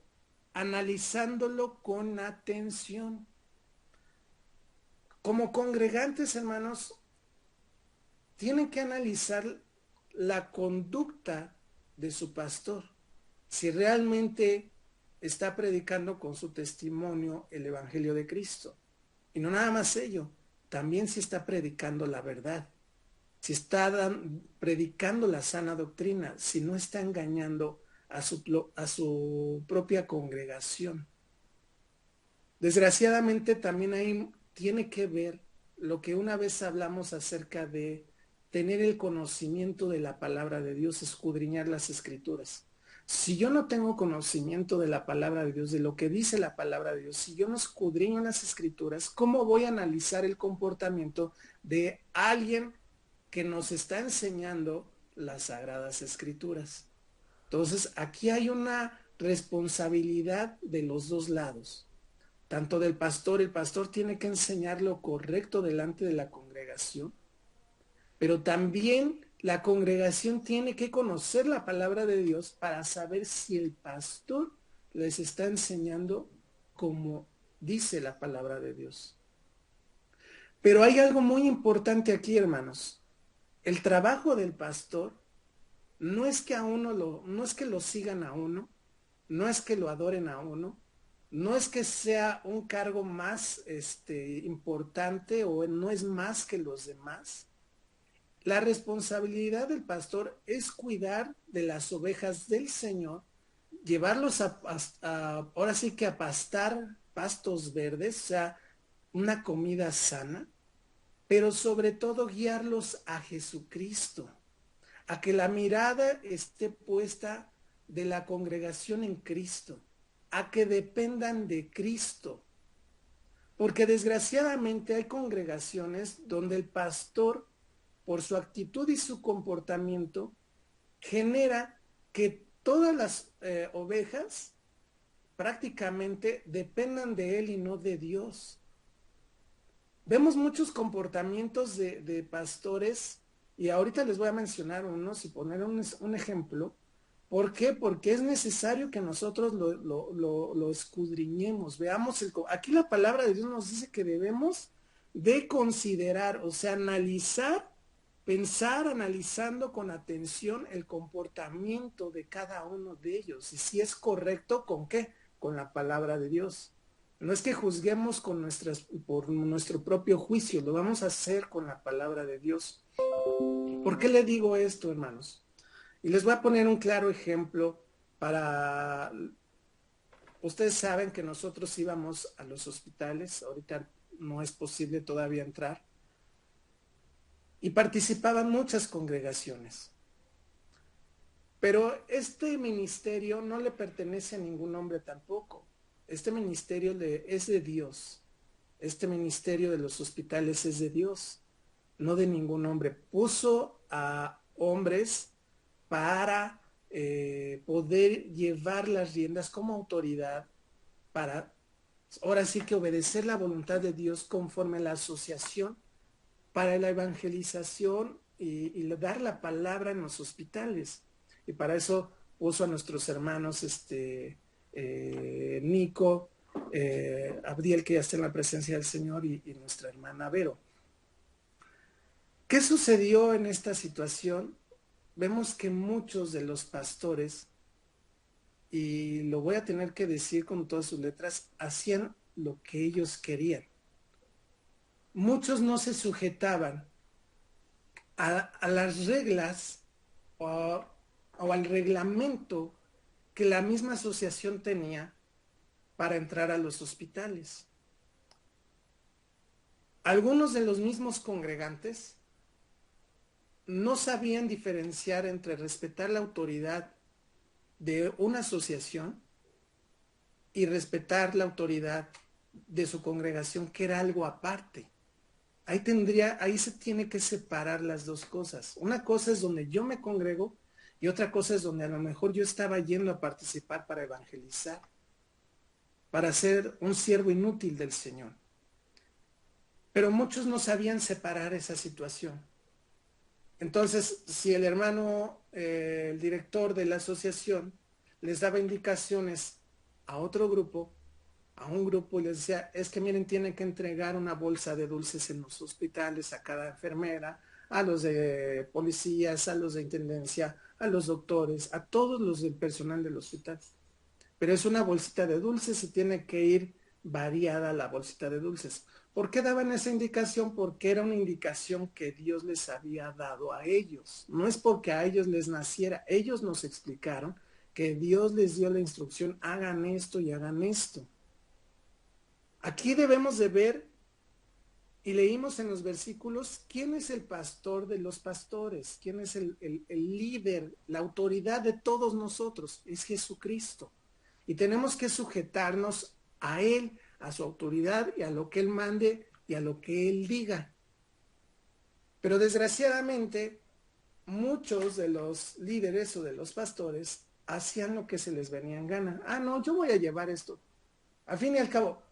analizándolo con atención. Como congregantes, hermanos, tienen que analizar la conducta de su pastor, si realmente está predicando con su testimonio el Evangelio de Cristo. Y no nada más ello, también si está predicando la verdad, si está predicando la sana doctrina, si no está engañando a su propia congregación. Desgraciadamente también ahí tiene que ver lo que una vez hablamos acerca de tener el conocimiento de la palabra de Dios, escudriñar las escrituras. Si yo no tengo conocimiento de la palabra de Dios, de lo que dice la palabra de Dios, si yo no escudriño las escrituras, ¿cómo voy a analizar el comportamiento de alguien que nos está enseñando las sagradas escrituras? Entonces, aquí hay una responsabilidad de los dos lados. Tanto del pastor, el pastor tiene que enseñar lo correcto delante de la congregación, pero también la congregación tiene que conocer la palabra de Dios para saber si el pastor les está enseñando como dice la palabra de Dios. Pero hay algo muy importante aquí, hermanos. El trabajo del pastor no es que no es que lo sigan a uno, no es que lo adoren a uno, no es que sea un cargo más importante o no es más que los demás. La responsabilidad del pastor es cuidar de las ovejas del Señor, llevarlos ahora sí que a pastar pastos verdes, o sea, una comida sana, pero sobre todo guiarlos a Jesucristo, a que la mirada esté puesta de la congregación en Cristo, a que dependan de Cristo. Porque desgraciadamente hay congregaciones donde el pastor, por su actitud y su comportamiento, genera que todas las ovejas prácticamente dependan de él y no de Dios. Vemos muchos comportamientos de pastores, y ahorita les voy a mencionar unos y poner un ejemplo. ¿Por qué? Porque es necesario que nosotros lo escudriñemos, veamos aquí la palabra de Dios nos dice que debemos de considerar, o sea, analizar, pensar analizando con atención el comportamiento de cada uno de ellos, y si es correcto, ¿con qué? Con la palabra de Dios. No es que juzguemos por nuestro propio juicio, lo vamos a hacer con la palabra de Dios. ¿Por qué le digo esto, hermanos? Y les voy a poner un claro ejemplo para... Ustedes saben que nosotros íbamos a los hospitales, ahorita no es posible todavía entrar, y participaban muchas congregaciones. Pero este ministerio no le pertenece a ningún hombre tampoco. Este ministerio es de Dios. Este ministerio de los hospitales es de Dios, no de ningún hombre. Puso a hombres para poder llevar las riendas como autoridad para, ahora sí que obedecer la voluntad de Dios conforme a la asociación para la evangelización y dar la palabra en los hospitales. Y para eso puso a nuestros hermanos Nico, Abdiel, que ya está en la presencia del Señor, y nuestra hermana Vero. ¿Qué sucedió en esta situación? Vemos que muchos de los pastores, y lo voy a tener que decir con todas sus letras, hacían lo que ellos querían. Muchos no se sujetaban a las reglas o al reglamento que la misma asociación tenía para entrar a los hospitales. Algunos de los mismos congregantes no sabían diferenciar entre respetar la autoridad de una asociación y respetar la autoridad de su congregación, que era algo aparte. Ahí se tiene que separar las dos cosas. Una cosa es donde yo me congrego y otra cosa es donde a lo mejor yo estaba yendo a participar para evangelizar, para ser un siervo inútil del Señor. Pero muchos no sabían separar esa situación. Entonces, si el hermano, el director de la asociación, les daba indicaciones a otro grupo, a un grupo, y les decía, es que miren, tienen que entregar una bolsa de dulces en los hospitales a cada enfermera, a los de policías, a los de intendencia, a los doctores, a todos los del personal del hospital. Pero es una bolsita de dulces y tiene que ir variada la bolsita de dulces. ¿Por qué daban esa indicación? Porque era una indicación que Dios les había dado a ellos. No es porque a ellos les naciera. Ellos nos explicaron que Dios les dio la instrucción, hagan esto y hagan esto. Aquí debemos de ver, y leímos en los versículos, quién es el pastor de los pastores, quién es el líder, la autoridad de todos nosotros, es Jesucristo. Y tenemos que sujetarnos a Él, a su autoridad y a lo que Él mande y a lo que Él diga. Pero desgraciadamente, muchos de los líderes o de los pastores hacían lo que se les venía en gana. Ah, no, yo voy a llevar esto. Al fin y al cabo,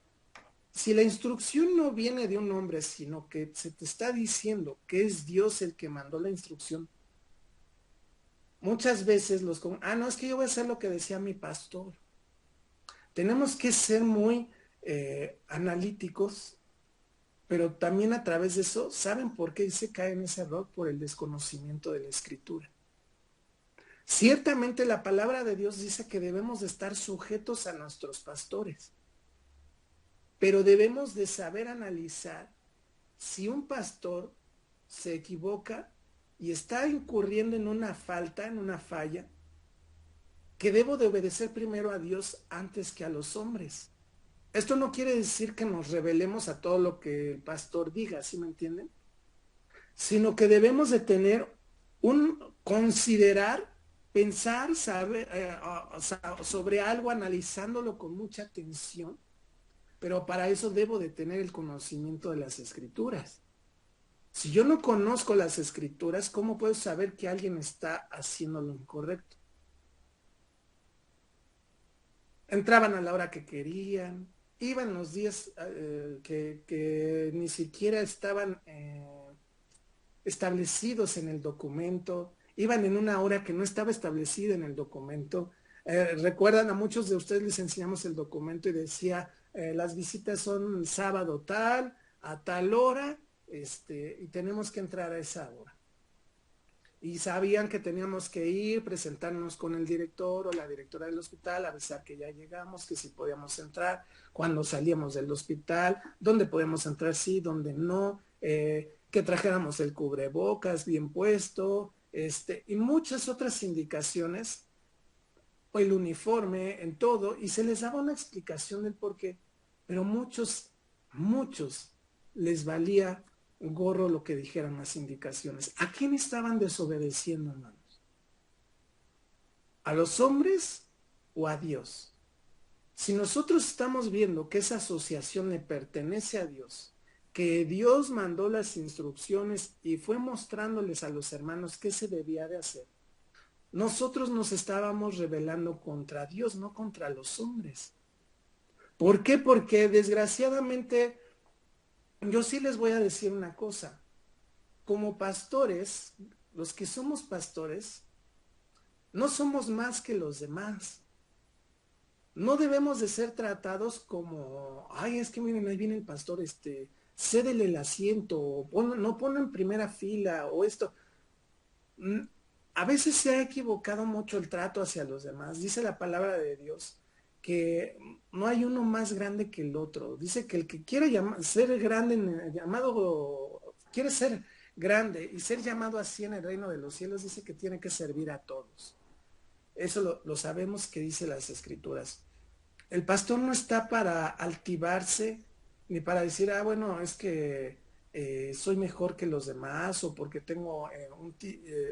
si la instrucción no viene de un hombre, sino que se te está diciendo que es Dios el que mandó la instrucción, muchas veces no, es que yo voy a hacer lo que decía mi pastor. Tenemos que ser muy analíticos, pero también a través de eso, ¿saben por qué se cae en ese error? Por el desconocimiento de la Escritura. Ciertamente la palabra de Dios dice que debemos de estar sujetos a nuestros pastores, pero debemos de saber analizar si un pastor se equivoca y está incurriendo en una falta, en una falla, que debo de obedecer primero a Dios antes que a los hombres. Esto no quiere decir que nos rebelemos a todo lo que el pastor diga, ¿sí me entienden? Sino que debemos de tener considerar, pensar, saber sobre algo, analizándolo con mucha atención, pero para eso debo de tener el conocimiento de las Escrituras. Si yo no conozco las Escrituras, ¿cómo puedo saber que alguien está haciendo lo incorrecto? Entraban a la hora que querían, iban los días que ni siquiera estaban establecidos en el documento, iban en una hora que no estaba establecida en el documento. Recuerdan, a muchos de ustedes les enseñamos el documento y decía, las visitas son sábado tal, a tal hora, y tenemos que entrar a esa hora. Y sabían que teníamos que ir, presentarnos con el director o la directora del hospital, avisar que ya llegamos, que si podíamos entrar, cuando salíamos del hospital, dónde podíamos entrar, sí, dónde no, que trajéramos el cubrebocas bien puesto, y muchas otras indicaciones, o el uniforme, en todo, y se les daba una explicación del por qué, pero muchos les valía gorro lo que dijeran las indicaciones. ¿A quién estaban desobedeciendo, hermanos? ¿A los hombres o a Dios? Si nosotros estamos viendo que esa asociación le pertenece a Dios, que Dios mandó las instrucciones y fue mostrándoles a los hermanos qué se debía de hacer, nosotros nos estábamos rebelando contra Dios, no contra los hombres. ¿Por qué? Porque desgraciadamente, yo sí les voy a decir una cosa. Como pastores, los que somos pastores, no somos más que los demás. No debemos de ser tratados como, ay, es que miren, ahí viene el pastor, cédele el asiento, o no pone en primera fila, o esto. A veces se ha equivocado mucho el trato hacia los demás. Dice la palabra de Dios que no hay uno más grande que el otro. Dice que el que quiere ser grande, quiere ser grande y ser llamado así en el reino de los cielos, dice que tiene que servir a todos. Eso lo sabemos que dice las Escrituras. El pastor no está para altivarse, ni para decir, bueno, es que soy mejor que los demás, o porque tengo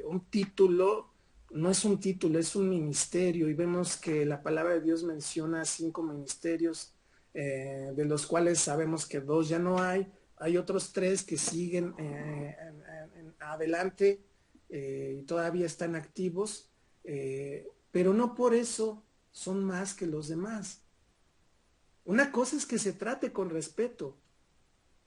un título. No es un título, es un ministerio, y vemos que la palabra de Dios menciona 5 ministerios, de los cuales sabemos que 2 ya no hay otros 3 que siguen adelante, y todavía están activos, pero no por eso son más que los demás. Una cosa es que se trate con respeto,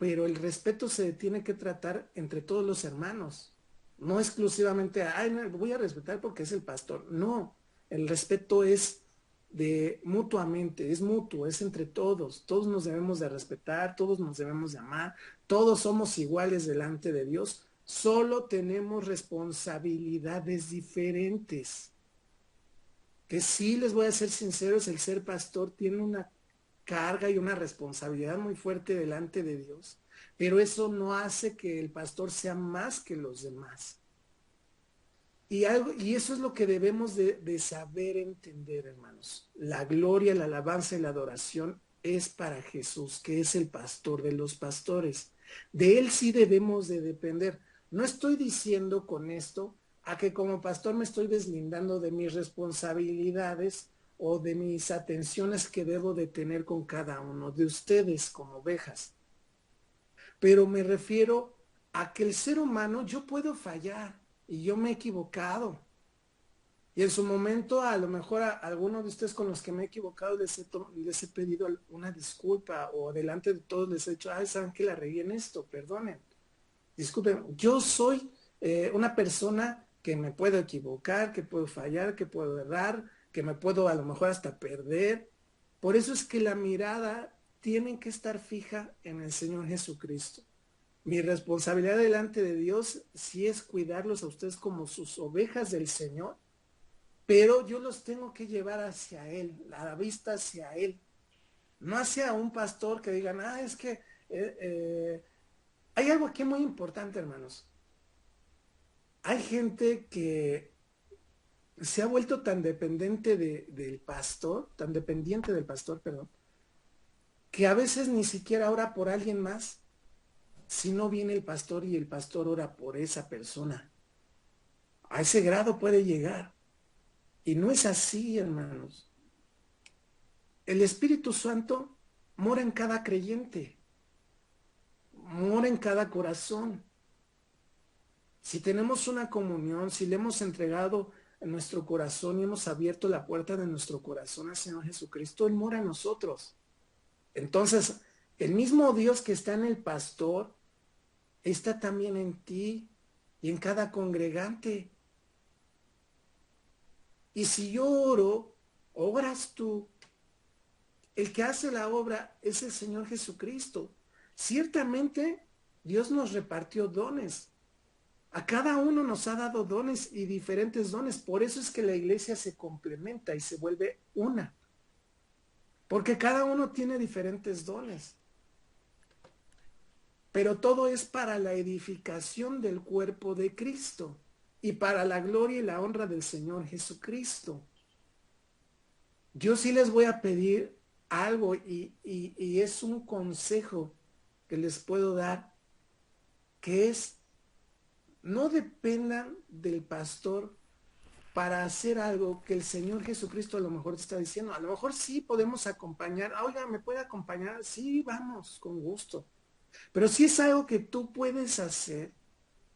pero el respeto se tiene que tratar entre todos los hermanos, no exclusivamente, ay, no, voy a respetar porque es el pastor. No, el respeto es de mutuamente, es mutuo, es entre todos. Todos nos debemos de respetar, todos nos debemos de amar, todos somos iguales delante de Dios, solo tenemos responsabilidades diferentes. Que sí, les voy a ser sinceros, el ser pastor tiene una carga y una responsabilidad muy fuerte delante de Dios, pero eso no hace que el pastor sea más que los demás. Y eso es lo que debemos de saber entender, hermanos. La gloria, la alabanza y la adoración es para Jesús, que es el pastor de los pastores. De Él sí debemos de depender. No estoy diciendo con esto a que como pastor me estoy deslindando de mis responsabilidades o de mis atenciones que debo de tener con cada uno de ustedes como ovejas. Pero me refiero a que el ser humano, yo puedo fallar y yo me he equivocado. Y en su momento, a lo mejor a alguno de ustedes con los que me he equivocado les he pedido una disculpa o delante de todos les he dicho, ay, ¿saben que la regué en esto? Perdonen. Disculpen, yo soy una persona que me puedo equivocar, que puedo fallar, que puedo errar, que me puedo a lo mejor hasta perder. Por eso es que la mirada tiene que estar fija en el Señor Jesucristo. Mi responsabilidad delante de Dios sí es cuidarlos a ustedes como sus ovejas del Señor, pero yo los tengo que llevar hacia Él, la vista hacia Él, no hacia un pastor que digan, es que hay algo aquí muy importante, hermanos. Hay gente que se ha vuelto tan dependiente del pastor, tan dependiente del pastor, perdón, que a veces ni siquiera ora por alguien más, si no viene el pastor y el pastor ora por esa persona. A ese grado puede llegar. Y no es así, hermanos. El Espíritu Santo mora en cada creyente, mora en cada corazón. Si tenemos una comunión, si le hemos entregado en nuestro corazón y hemos abierto la puerta de nuestro corazón al Señor Jesucristo, Él mora en nosotros. Entonces, el mismo Dios que está en el pastor, está también en ti y en cada congregante. Y si yo oro, oras tú. El que hace la obra es el Señor Jesucristo. Ciertamente, Dios nos repartió dones. A cada uno nos ha dado dones y diferentes dones. Por eso es que la iglesia se complementa y se vuelve una. Porque cada uno tiene diferentes dones. Pero todo es para la edificación del cuerpo de Cristo y para la gloria y la honra del Señor Jesucristo. Yo sí les voy a pedir algo y es un consejo que les puedo dar, que es, no dependan del pastor para hacer algo que el Señor Jesucristo a lo mejor te está diciendo. A lo mejor sí podemos acompañar. Oiga, ¿me puede acompañar? Sí, vamos, con gusto. Pero si es algo que tú puedes hacer,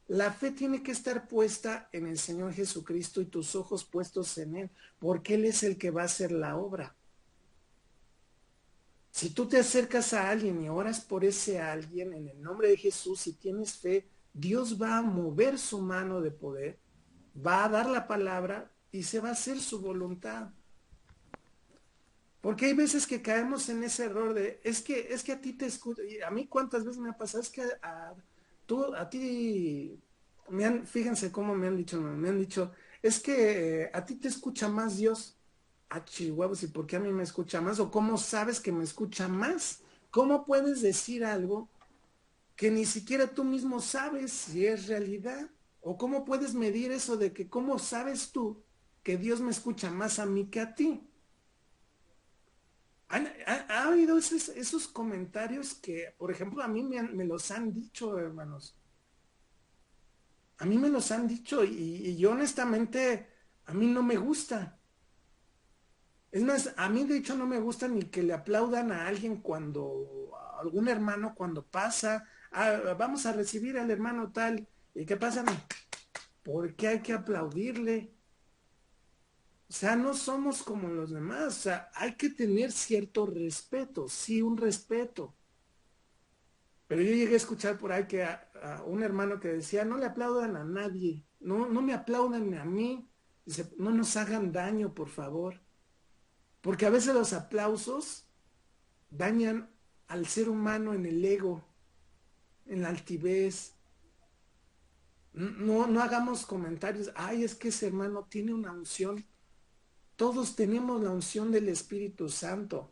la fe tiene que estar puesta en el Señor Jesucristo y tus ojos puestos en Él, porque Él es el que va a hacer la obra. Si tú te acercas a alguien y oras por ese alguien en el nombre de Jesús y tienes fe, Dios va a mover su mano de poder, va a dar la palabra y se va a hacer su voluntad. Porque hay veces que caemos en ese error de, es que a ti te escucha, y a mí cuántas veces me ha pasado, es que a ti, fíjense cómo me han dicho, es que a ti te escucha más Dios. Ah, chihuahuas, ¿y por qué a mí me escucha más? ¿O cómo sabes que me escucha más? ¿Cómo puedes decir algo que ni siquiera tú mismo sabes si es realidad? ¿O cómo puedes medir eso de que cómo sabes tú que Dios me escucha más a mí que a ti? ¿Ha habido esos comentarios que, por ejemplo, a mí me los han dicho, hermanos? A mí me los han dicho y yo honestamente, a mí no me gusta. Es más, a mí de hecho no me gusta ni que le aplaudan a alguien a algún hermano cuando pasa, vamos a recibir al hermano tal, ¿y qué pasa? ¿Por qué hay que aplaudirle? O sea, no somos como los demás, o sea, hay que tener cierto respeto, sí, un respeto. Pero yo llegué a escuchar por ahí que a un hermano que decía, no le aplaudan a nadie, no me aplaudan a mí, dice, no nos hagan daño, por favor. Porque a veces los aplausos dañan al ser humano en el ego, en la altivez. No hagamos comentarios, ay, es que ese hermano tiene una unción. Todos tenemos la unción del Espíritu Santo,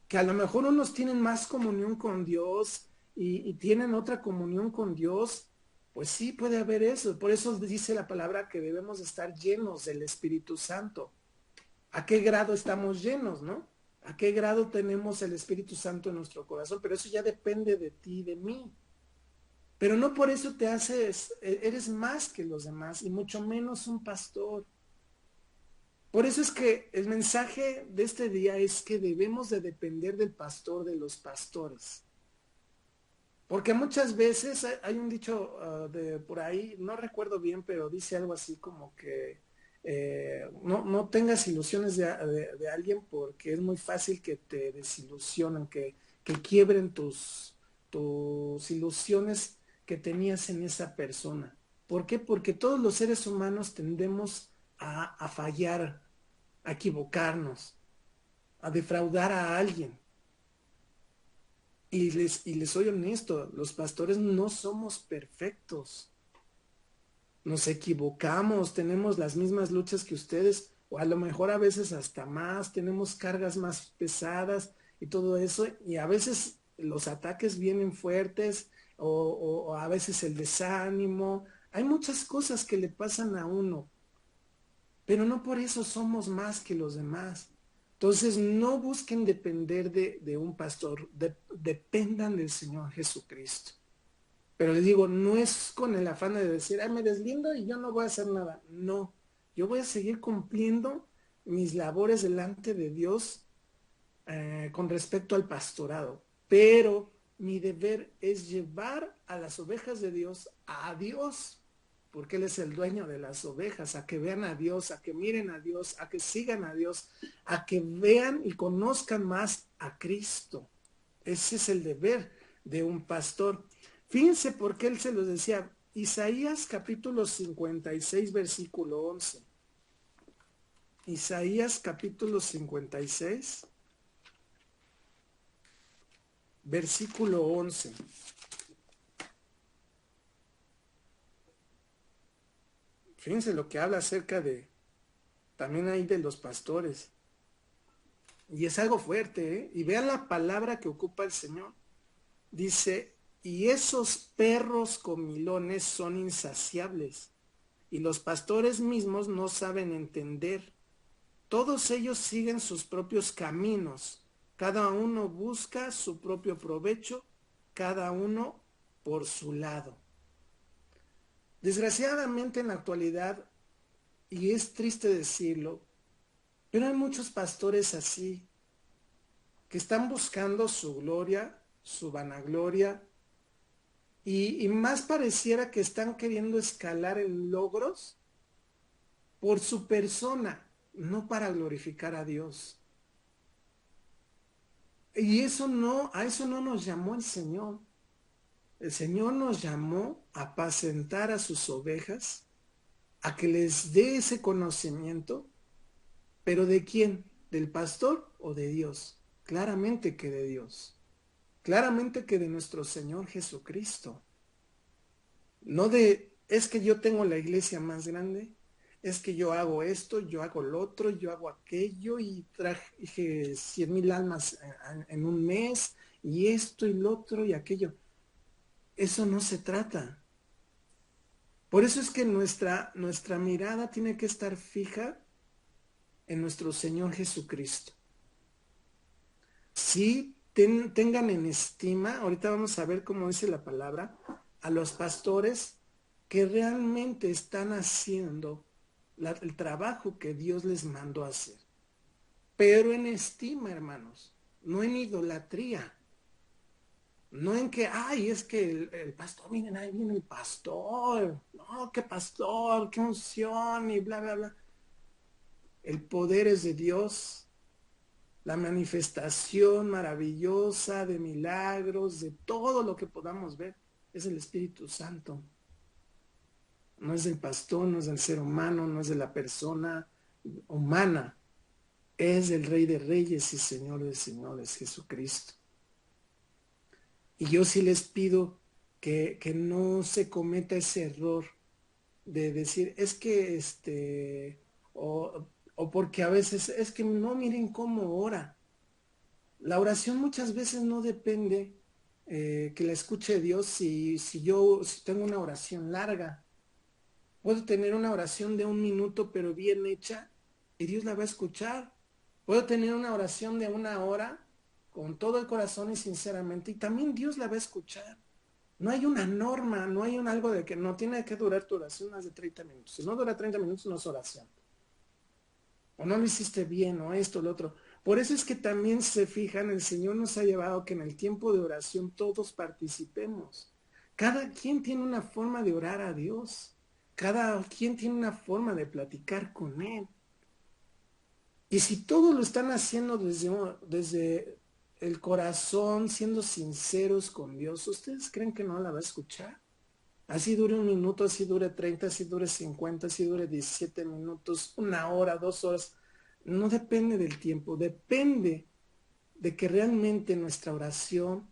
que a lo mejor unos tienen más comunión con Dios y tienen otra comunión con Dios, pues sí puede haber eso. Por eso dice la palabra que debemos estar llenos del Espíritu Santo. ¿A qué grado estamos llenos, no? ¿A qué grado tenemos el Espíritu Santo en nuestro corazón? Pero eso ya depende de ti y de mí. Pero no por eso te haces, eres más que los demás y mucho menos un pastor. Por eso es que el mensaje de este día es que debemos de depender del pastor, de los pastores. Porque muchas veces hay un dicho de por ahí, no recuerdo bien, pero dice algo así como que no tengas ilusiones de alguien porque es muy fácil que te desilusionen, que quiebren tus ilusiones que tenías en esa persona. ¿Por qué? Porque todos los seres humanos tendemos a fallar, a equivocarnos, a defraudar a alguien. Y les soy honesto, los pastores no somos perfectos. Nos equivocamos, tenemos las mismas luchas que ustedes, o a lo mejor a veces hasta más, tenemos cargas más pesadas y todo eso, y a veces los ataques vienen fuertes, o a veces el desánimo. Hay muchas cosas que le pasan a uno, pero no por eso somos más que los demás. Entonces, no busquen depender de un pastor, dependan del Señor Jesucristo. Pero les digo, no es con el afán de decir, me deslindo y yo no voy a hacer nada. No, yo voy a seguir cumpliendo mis labores delante de Dios con respecto al pastorado. Pero mi deber es llevar a las ovejas de Dios a Dios, porque Él es el dueño de las ovejas, a que vean a Dios, a que miren a Dios, a que sigan a Dios, a que vean y conozcan más a Cristo. Ese es el deber de un pastor. Fíjense por qué Él se los decía. Isaías capítulo 56, versículo 11. Isaías capítulo 56, versículo 11. Fíjense lo que habla acerca de, también ahí de los pastores. Y es algo fuerte, ¿eh? Y vean la palabra que ocupa el Señor. Dice, y esos perros comilones son insaciables, y los pastores mismos no saben entender. Todos ellos siguen sus propios caminos, cada uno busca su propio provecho, cada uno por su lado. Desgraciadamente en la actualidad, y es triste decirlo, pero hay muchos pastores así, que están buscando su gloria, su vanagloria, y más pareciera que están queriendo escalar en logros por su persona, no para glorificar a Dios. Y a eso no nos llamó el Señor. El Señor nos llamó a apacentar a sus ovejas, a que les dé ese conocimiento, pero ¿de quién? ¿Del pastor o de Dios? Claramente que de Dios. Claramente que de nuestro Señor Jesucristo. No es que yo tengo la iglesia más grande, es que yo hago esto, yo hago lo otro, yo hago aquello y traje 100,000 almas en un mes y esto y lo otro y aquello. Eso no se trata. Por eso es que nuestra mirada tiene que estar fija en nuestro Señor Jesucristo. Sí, tengan en estima, ahorita vamos a ver cómo dice la palabra, a los pastores que realmente están haciendo el trabajo que Dios les mandó a hacer. Pero en estima, hermanos, no en idolatría. No en que, es que el pastor, miren, ahí viene el pastor. No, qué pastor, qué unción y bla, bla, bla. El poder es de Dios. la manifestación maravillosa de milagros, de todo lo que podamos ver, es el Espíritu Santo. No es del pastor, no es del ser humano, no es de la persona humana. Es del Rey de Reyes y Señor de Señores, Jesucristo. Y yo sí les pido que no se cometa ese error de decir, es que o porque a veces, es que no miren cómo ora. La oración muchas veces no depende que la escuche Dios si tengo una oración larga. Puedo tener una oración de 1 minuto, pero bien hecha, y Dios la va a escuchar. Puedo tener una oración de 1 hora, con todo el corazón y sinceramente, y también Dios la va a escuchar. No hay una norma, no hay algo de que no tiene que durar tu oración más de 30 minutos. Si no dura 30 minutos, no es oración. O no lo hiciste bien, o esto, lo otro. Por eso es que también se fijan, el Señor nos ha llevado que en el tiempo de oración todos participemos. Cada quien tiene una forma de orar a Dios. Cada quien tiene una forma de platicar con Él. Y si todos lo están haciendo desde el corazón, siendo sinceros con Dios, ¿ustedes creen que no la va a escuchar? Así dure 1 minuto, así dure 30, así dure 50, así dure 17 minutos, 1 hora, 2 horas. No depende del tiempo, depende de que realmente en nuestra oración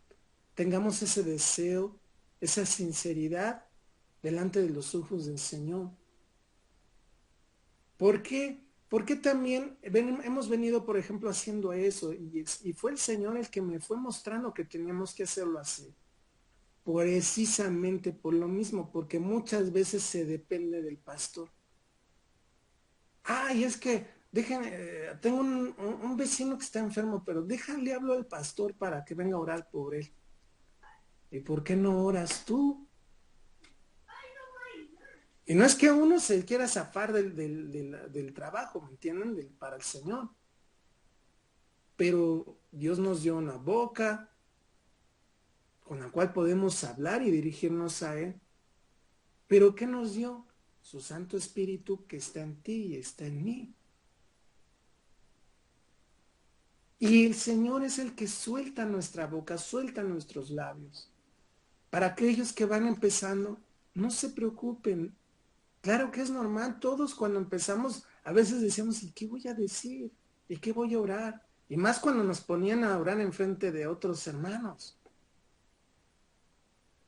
tengamos ese deseo, esa sinceridad delante de los ojos del Señor. ¿Por qué? Porque también hemos venido, por ejemplo, haciendo eso y fue el Señor el que me fue mostrando que teníamos que hacerlo así. Precisamente por lo mismo, porque muchas veces se depende del pastor. Ay, es que, tengo un vecino que está enfermo, pero déjale hablo al pastor para que venga a orar por él. ¿Y por qué no oras tú? Y no es que uno se quiera zafar del trabajo, ¿me entienden? Para el Señor. Pero Dios nos dio una boca con la cual podemos hablar y dirigirnos a Él. ¿Pero qué nos dio? Su Santo Espíritu que está en ti y está en mí. Y el Señor es el que suelta nuestra boca, suelta nuestros labios. Para aquellos que van empezando, no se preocupen. Claro que es normal, todos cuando empezamos, a veces decíamos, ¿y qué voy a decir? ¿Y qué voy a orar? Y más cuando nos ponían a orar enfrente de otros hermanos.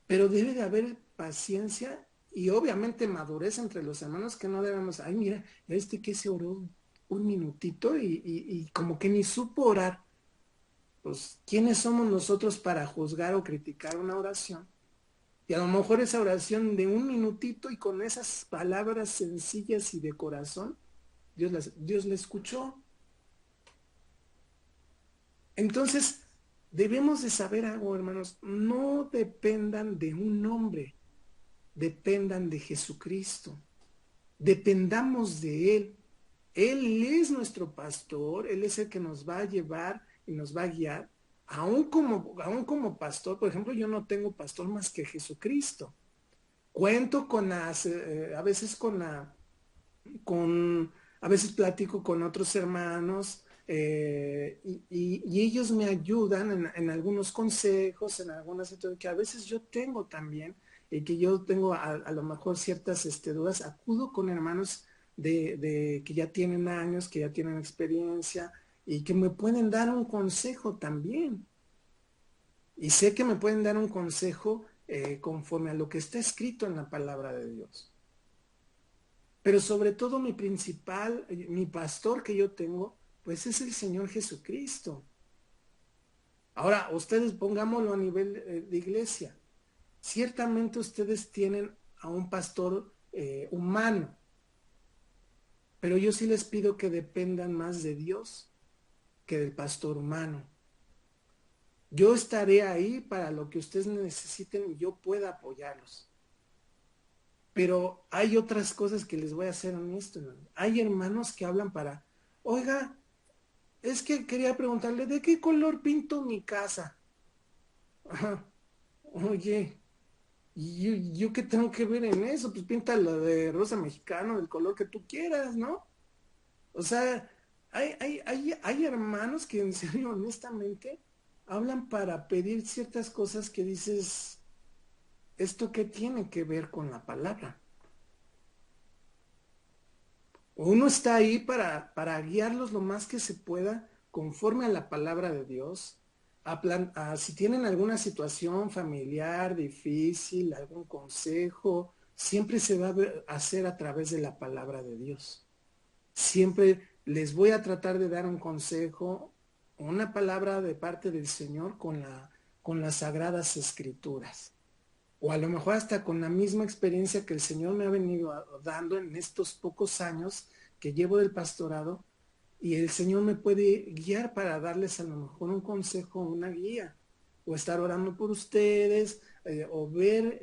Pero debe de haber paciencia y obviamente madurez entre los hermanos que no debemos, ay mira, este que se oró 1 minutito y como que ni supo orar. Pues, ¿quiénes somos nosotros para juzgar o criticar una oración? Y a lo mejor esa oración de 1 minutito y con esas palabras sencillas y de corazón, Dios la escuchó. Entonces, debemos de saber algo, hermanos, no dependan de un hombre, dependan de Jesucristo, dependamos de Él. Él es nuestro pastor, Él es el que nos va a llevar y nos va a guiar. Aún como pastor, por ejemplo, yo no tengo pastor más que Jesucristo. Cuento con a veces a veces platico con otros hermanos y ellos me ayudan en algunos consejos, en algunas situaciones que a veces yo tengo también y que yo tengo a lo mejor ciertas dudas. Acudo con hermanos que ya tienen años, que ya tienen experiencia y que me pueden dar un consejo también. Y sé que me pueden dar un consejo conforme a lo que está escrito en la palabra de Dios. Pero sobre todo mi pastor que yo tengo, pues es el Señor Jesucristo. Ahora, ustedes pongámoslo a nivel de iglesia. Ciertamente ustedes tienen a un pastor humano, pero yo sí les pido que dependan más de Dios que del pastor humano. Yo estaré ahí para lo que ustedes necesiten y yo pueda apoyarlos. Pero hay otras cosas que les voy a hacer honesto, hermano. Hay hermanos que hablan oiga, es que quería preguntarle, ¿de qué color pinto mi casa? Oye, ¿yo qué tengo que ver en eso? Pues píntalo de rosa mexicano, del color que tú quieras, ¿no? O sea, Hay hermanos que en serio, honestamente, hablan para pedir ciertas cosas que dices, ¿esto qué tiene que ver con la palabra? Uno está ahí para guiarlos lo más que se pueda conforme a la palabra de Dios. Si tienen alguna situación familiar difícil, algún consejo, siempre se va a hacer a través de la palabra de Dios. Siempre les voy a tratar de dar un consejo, una palabra de parte del Señor con las sagradas escrituras. O a lo mejor hasta con la misma experiencia que el Señor me ha venido dando en estos pocos años que llevo del pastorado, y el Señor me puede guiar para darles a lo mejor un consejo, una guía, o estar orando por ustedes, o ver,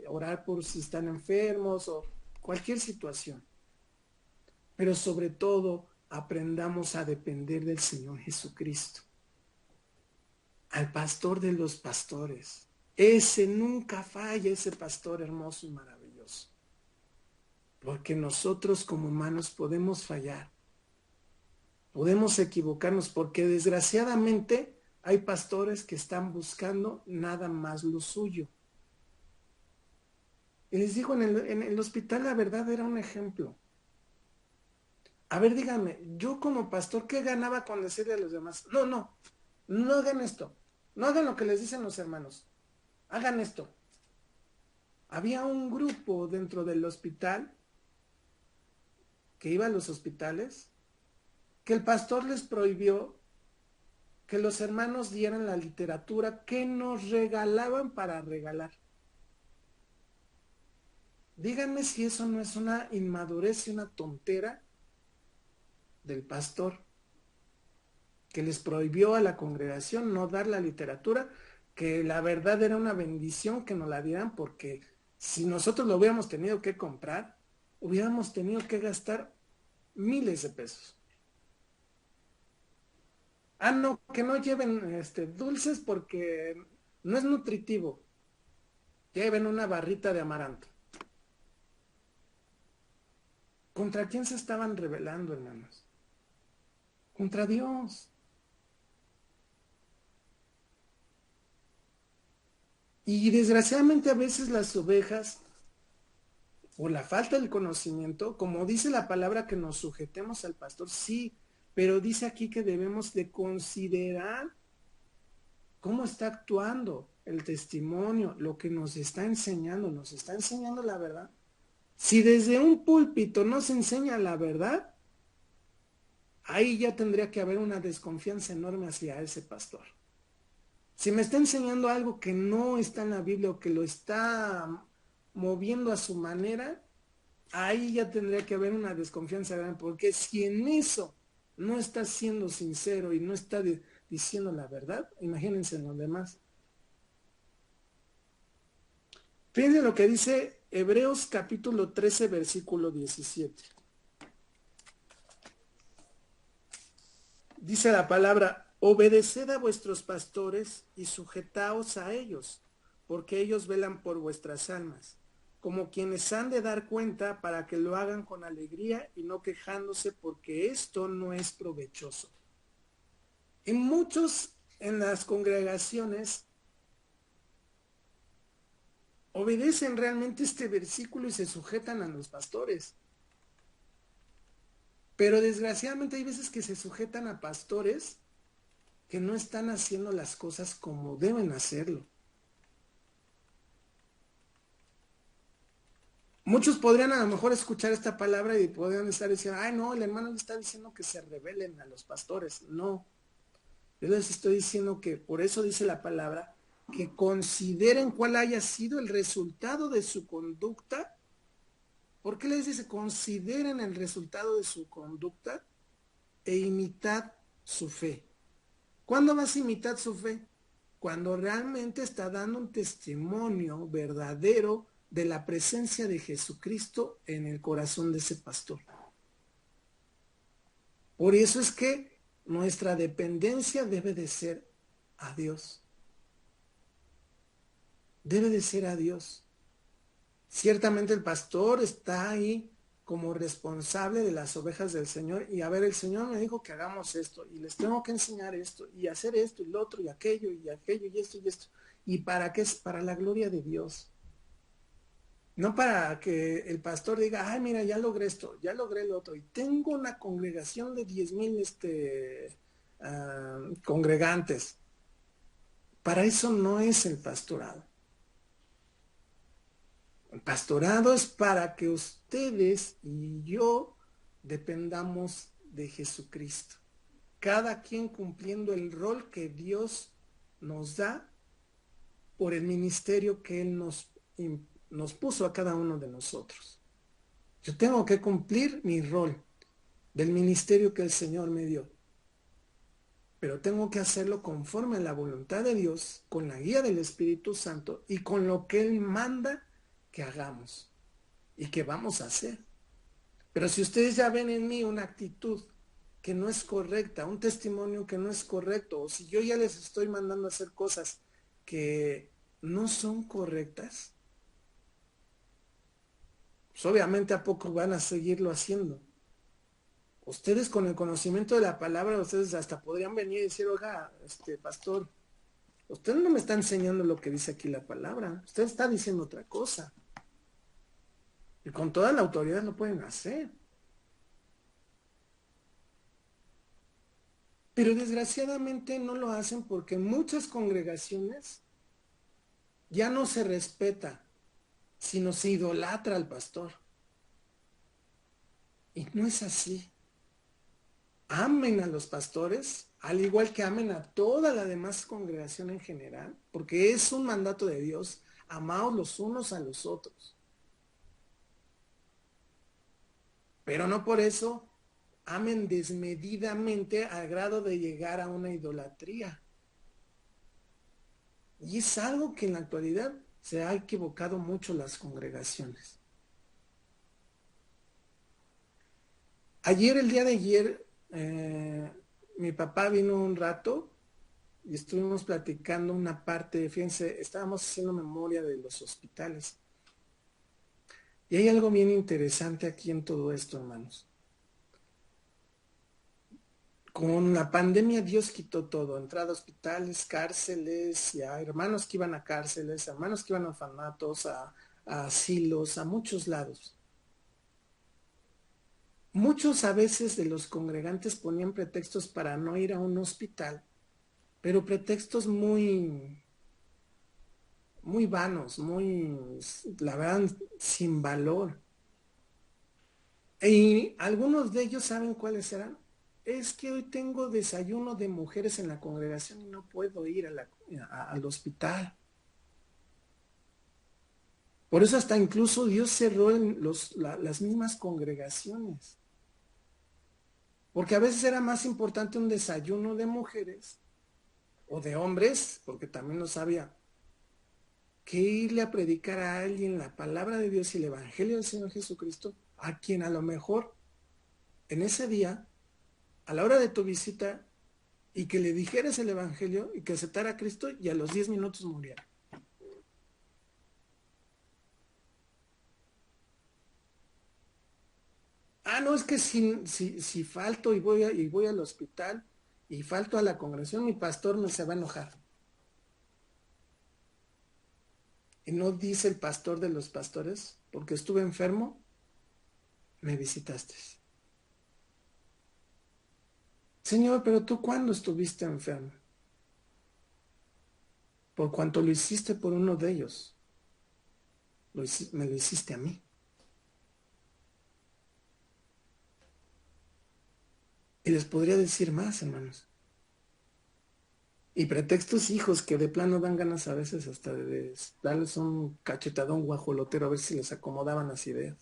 orar por si están enfermos, o cualquier situación. Pero sobre todo, aprendamos a depender del Señor Jesucristo, al pastor de los pastores. Ese nunca falla, ese pastor hermoso y maravilloso. Porque nosotros como humanos podemos fallar, podemos equivocarnos, porque desgraciadamente hay pastores que están buscando nada más lo suyo. Y les digo, en el hospital la verdad era un ejemplo. A ver, díganme, yo como pastor, ¿qué ganaba con decirle a los demás? No hagan esto, no hagan lo que les dicen los hermanos, hagan esto. Había un grupo dentro del hospital que iba a los hospitales, que el pastor les prohibió que los hermanos dieran la literatura que nos regalaban para regalar. Díganme si eso no es una inmadurez y una tontera del pastor, que les prohibió a la congregación no dar la literatura, que la verdad era una bendición que nos la dieran, porque si nosotros lo hubiéramos tenido que comprar, hubiéramos tenido que gastar miles de pesos. No, que no lleven dulces porque no es nutritivo. Lleven una barrita de amaranto. ¿Contra quién se estaban rebelando, hermanos? Contra Dios. Y desgraciadamente a veces las ovejas, por la falta del conocimiento, como dice la palabra que nos sujetemos al pastor, sí, pero dice aquí que debemos de considerar cómo está actuando el testimonio, lo que nos está enseñando la verdad. Si desde un púlpito no se enseña la verdad, ahí ya tendría que haber una desconfianza enorme hacia ese pastor. Si me está enseñando algo que no está en la Biblia o que lo está moviendo a su manera, ahí ya tendría que haber una desconfianza grande, porque si en eso no está siendo sincero y no está diciendo la verdad, imagínense en los demás. Fíjense lo que dice Hebreos capítulo 13, versículo 17. Dice la palabra: obedeced a vuestros pastores y sujetaos a ellos, porque ellos velan por vuestras almas, como quienes han de dar cuenta, para que lo hagan con alegría y no quejándose, porque esto no es provechoso. Y muchos en las congregaciones obedecen realmente este versículo y se sujetan a los pastores. Pero desgraciadamente hay veces que se sujetan a pastores que no están haciendo las cosas como deben hacerlo. Muchos podrían a lo mejor escuchar esta palabra y podrían estar diciendo, ay no, el hermano le está diciendo que se rebelen a los pastores. No, yo les estoy diciendo que por eso dice la palabra, que consideren cuál haya sido el resultado de su conducta. ¿Por qué les dice? Consideren el resultado de su conducta e imitad su fe. ¿Cuándo vas a imitar su fe? Cuando realmente está dando un testimonio verdadero de la presencia de Jesucristo en el corazón de ese pastor. Por eso es que nuestra dependencia debe de ser a Dios. Debe de ser a Dios. Ciertamente el pastor está ahí como responsable de las ovejas del Señor. Y a ver, el Señor me dijo que hagamos esto y les tengo que enseñar esto y hacer esto y lo otro y aquello y aquello y esto y esto. ¿Y para qué? Es para la gloria de Dios. No para que el pastor diga, ay, mira, ya logré esto, ya logré lo otro. Y tengo una congregación de 10,000 congregantes. Para eso no es el pastorado. El pastorado es para que ustedes y yo dependamos de Jesucristo. Cada quien cumpliendo el rol que Dios nos da por el ministerio que Él nos puso a cada uno de nosotros. Yo tengo que cumplir mi rol del ministerio que el Señor me dio. Pero tengo que hacerlo conforme a la voluntad de Dios, con la guía del Espíritu Santo y con lo que Él manda que hagamos y que vamos a hacer. Pero si ustedes ya ven en mí una actitud que no es correcta, un testimonio que no es correcto, o si yo ya les estoy mandando a hacer cosas que no son correctas, pues obviamente a poco van a seguirlo haciendo. Ustedes con el conocimiento de la palabra, ustedes hasta podrían venir y decir, oiga, pastor, usted no me está enseñando lo que dice aquí la palabra, usted está diciendo otra cosa. Y con toda la autoridad lo pueden hacer. Pero desgraciadamente no lo hacen porque en muchas congregaciones ya no se respeta, sino se idolatra al pastor. Y no es así. Amen a los pastores, al igual que amen a toda la demás congregación en general, porque es un mandato de Dios, amaos los unos a los otros. Pero no por eso amen desmedidamente al grado de llegar a una idolatría. Y es algo que en la actualidad se ha equivocado mucho las congregaciones. El día de ayer, mi papá vino un rato y estuvimos platicando una parte, fíjense, estábamos haciendo memoria de los hospitales. Y hay algo bien interesante aquí en todo esto, hermanos. Con la pandemia Dios quitó todo, entrada a hospitales, cárceles, ya hermanos que iban a cárceles, hermanos que iban a orfanatos, a asilos, a muchos lados. Muchos a veces de los congregantes ponían pretextos para no ir a un hospital, pero pretextos muy, muy vanos, muy, la verdad, sin valor. Y algunos de ellos, ¿saben cuáles eran? Es que hoy tengo desayuno de mujeres en la congregación y no puedo ir al hospital. Por eso hasta incluso Dios cerró las mismas congregaciones. Porque a veces era más importante un desayuno de mujeres o de hombres, porque también lo sabía, que irle a predicar a alguien la palabra de Dios y el Evangelio del Señor Jesucristo, a quien a lo mejor en ese día, a la hora de tu visita, y que le dijeras el Evangelio y que aceptara a Cristo y a los 10 minutos muriera. Ah, no, es que si falto y voy al hospital y falto a la congregación, mi pastor no se va a enojar. Y no dice el pastor de los pastores, porque estuve enfermo, me visitaste. Señor, pero tú ¿cuándo estuviste enfermo? Por cuanto lo hiciste por uno de ellos, me lo hiciste a mí. Y les podría decir más, hermanos. Y pretextos hijos que de plano dan ganas a veces hasta de darles un cachetadón guajolotero a ver si les acomodaban las ideas.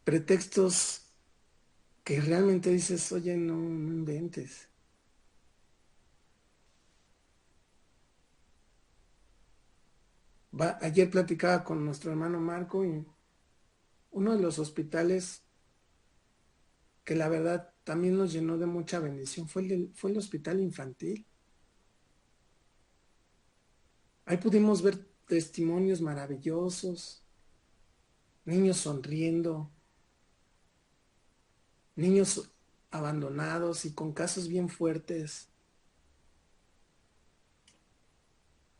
Pretextos que realmente dices, oye, no inventes. Ayer platicaba con nuestro hermano Marco y uno de los hospitales que la verdad también nos llenó de mucha bendición fue el hospital infantil. Ahí pudimos ver testimonios maravillosos niños sonriendo, niños abandonados y con casos bien fuertes.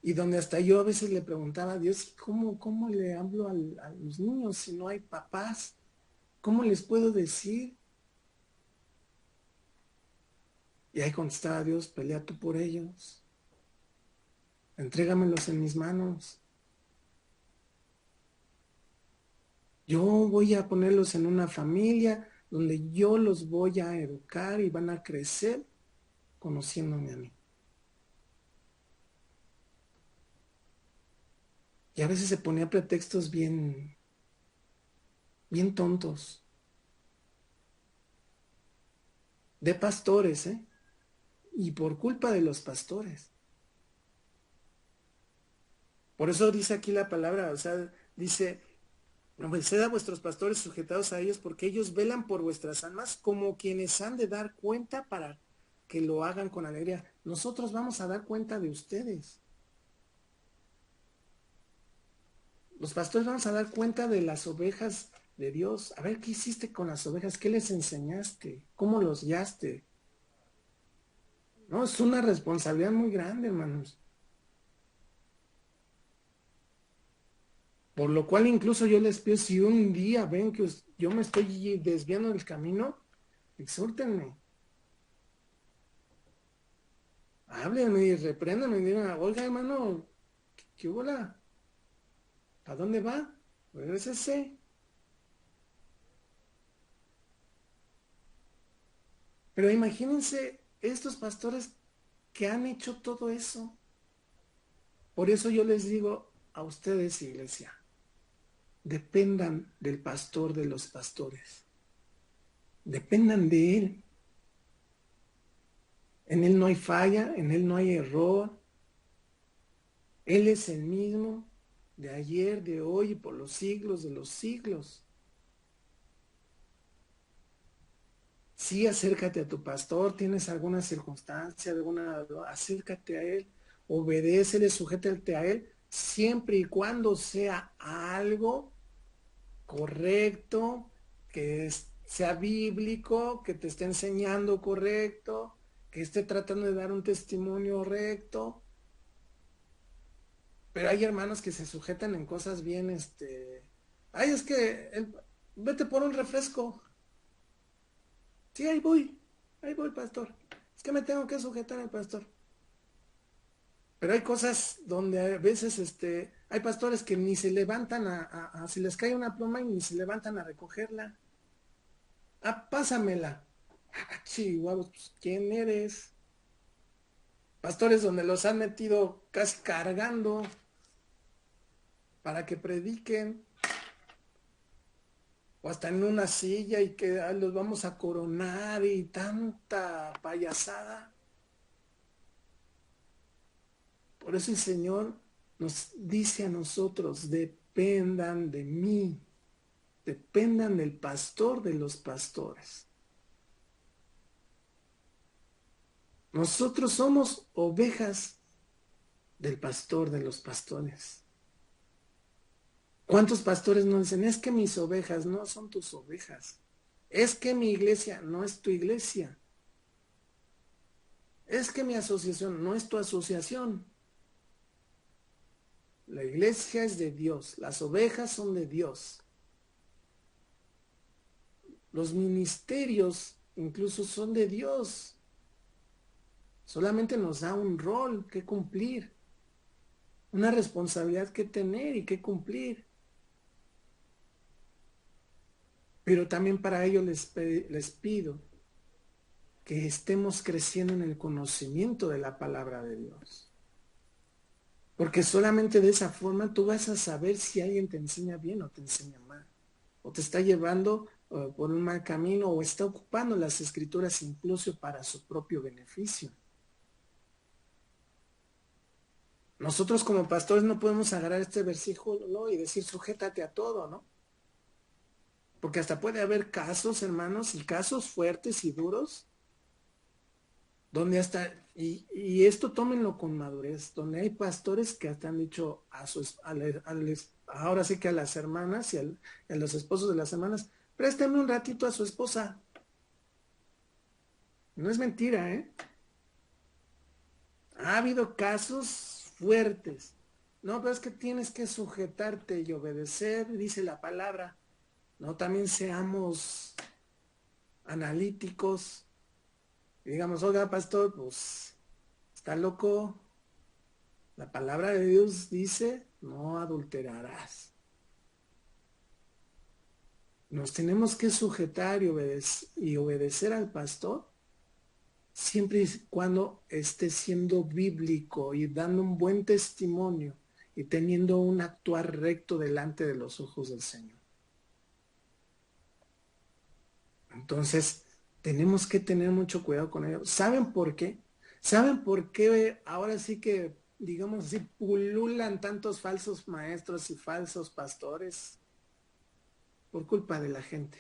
Y donde hasta yo a veces le preguntaba a Dios, ¿cómo le hablo a los niños si no hay papás? ¿Cómo les puedo decir? Y ahí contestaba Dios, pelea tú por ellos. Entrégamelos en mis manos. Yo voy a ponerlos en una familia donde yo los voy a educar y van a crecer conociéndome a mí. Y a veces se ponía pretextos bien tontos. De pastores, ¿eh? Y por culpa de los pastores. Por eso dice aquí la palabra, o sea, dice, obedeced a vuestros pastores sujetados a ellos porque ellos velan por vuestras almas como quienes han de dar cuenta para que lo hagan con alegría. Nosotros vamos a dar cuenta de ustedes. Los pastores vamos a dar cuenta de las ovejas de Dios. A ver, ¿qué hiciste con las ovejas? ¿Qué les enseñaste? ¿Cómo los guiaste? No, es una responsabilidad muy grande, hermanos. Por lo cual incluso yo les pido, si un día ven que yo me estoy desviando del camino, exhórtenme. Háblenme y repréndanme y digan, oiga, hermano, ¿qué bola? ¿A dónde va? Regrésese. Pero imagínense estos pastores que han hecho todo eso. Por eso yo les digo a ustedes, iglesia, dependan del pastor de los pastores. Dependan de él. En él no hay falla, en él no hay error. Él es el mismo de ayer, de hoy y por los siglos de los siglos. Sí, acércate a tu pastor, tienes alguna circunstancia, acércate a él, obedécele, sujétate a él, siempre y cuando sea algo correcto, sea bíblico, que te esté enseñando correcto, que esté tratando de dar un testimonio recto. Pero hay hermanos que se sujetan en cosas bien, ay, es que vete por un refresco. Sí, ahí voy, pastor. Es que me tengo que sujetar al pastor. Pero hay cosas donde a veces, hay pastores que ni se levantan si les cae una pluma y ni se levantan a recogerla. Ah, pásamela. Ah, chihuahua, pues, ¿quién eres? Pastores donde los han metido casi cargando para que prediquen. O hasta en una silla y que los vamos a coronar y tanta payasada. Por eso el Señor nos dice a nosotros, dependan de mí, dependan del pastor de los pastores. Nosotros somos ovejas del pastor de los pastores. ¿Cuántos pastores nos dicen, es que mis ovejas no son tus ovejas? Es que mi iglesia no es tu iglesia. Es que mi asociación no es tu asociación. La iglesia es de Dios, las ovejas son de Dios. Los ministerios incluso son de Dios. Solamente nos da un rol que cumplir, una responsabilidad que tener y que cumplir. Pero también para ello les pido que estemos creciendo en el conocimiento de la palabra de Dios. Porque solamente de esa forma tú vas a saber si alguien te enseña bien o te enseña mal. O te está llevando por un mal camino o está ocupando las escrituras incluso para su propio beneficio. Nosotros como pastores no podemos agarrar este versículo y decir sujétate a todo, ¿no? Porque hasta puede haber casos, hermanos, y casos fuertes y duros, donde hasta, y esto tómenlo con madurez, donde hay pastores que hasta han dicho ahora sí que a las hermanas y a los esposos de las hermanas, préstame un ratito a su esposa. No es mentira, ¿eh? Ha habido casos fuertes. No, pero es que tienes que sujetarte y obedecer, dice la palabra. No, también seamos analíticos. Y digamos, oiga, pastor, pues, está loco. La palabra de Dios dice, no adulterarás. Nos tenemos que sujetar y obedecer al pastor siempre y cuando esté siendo bíblico y dando un buen testimonio y teniendo un actuar recto delante de los ojos del Señor. Entonces, tenemos que tener mucho cuidado con ello. ¿Saben por qué? ¿Saben por qué ahora sí que, digamos así, pululan tantos falsos maestros y falsos pastores? Por culpa de la gente.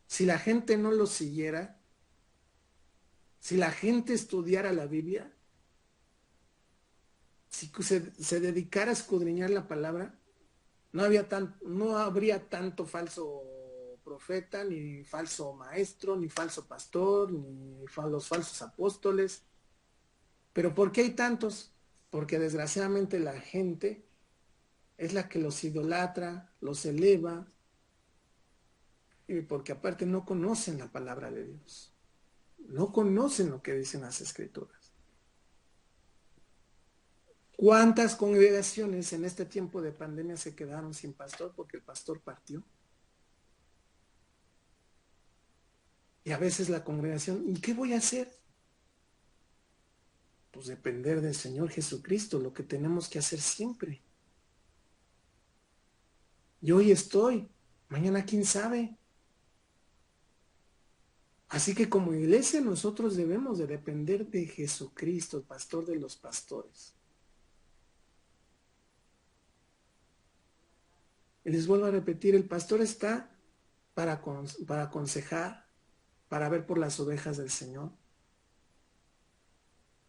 Si la gente no lo siguiera, si la gente estudiara la Biblia, si se dedicara a escudriñar la palabra, no habría tanto falso profeta, ni falso maestro, ni falso pastor, ni los falsos apóstoles. ¿Pero por qué hay tantos? Porque desgraciadamente la gente es la que los idolatra, los eleva, y porque aparte no conocen la palabra de Dios. No conocen lo que dicen las escrituras. ¿Cuántas congregaciones en este tiempo de pandemia se quedaron sin pastor porque el pastor partió? Y a veces la congregación, ¿y qué voy a hacer? Pues depender del Señor Jesucristo, lo que tenemos que hacer siempre. Yo hoy estoy, mañana quién sabe. Así que como iglesia nosotros debemos de depender de Jesucristo, el pastor de los pastores. Y les vuelvo a repetir, el pastor está para aconsejar, para ver por las ovejas del Señor,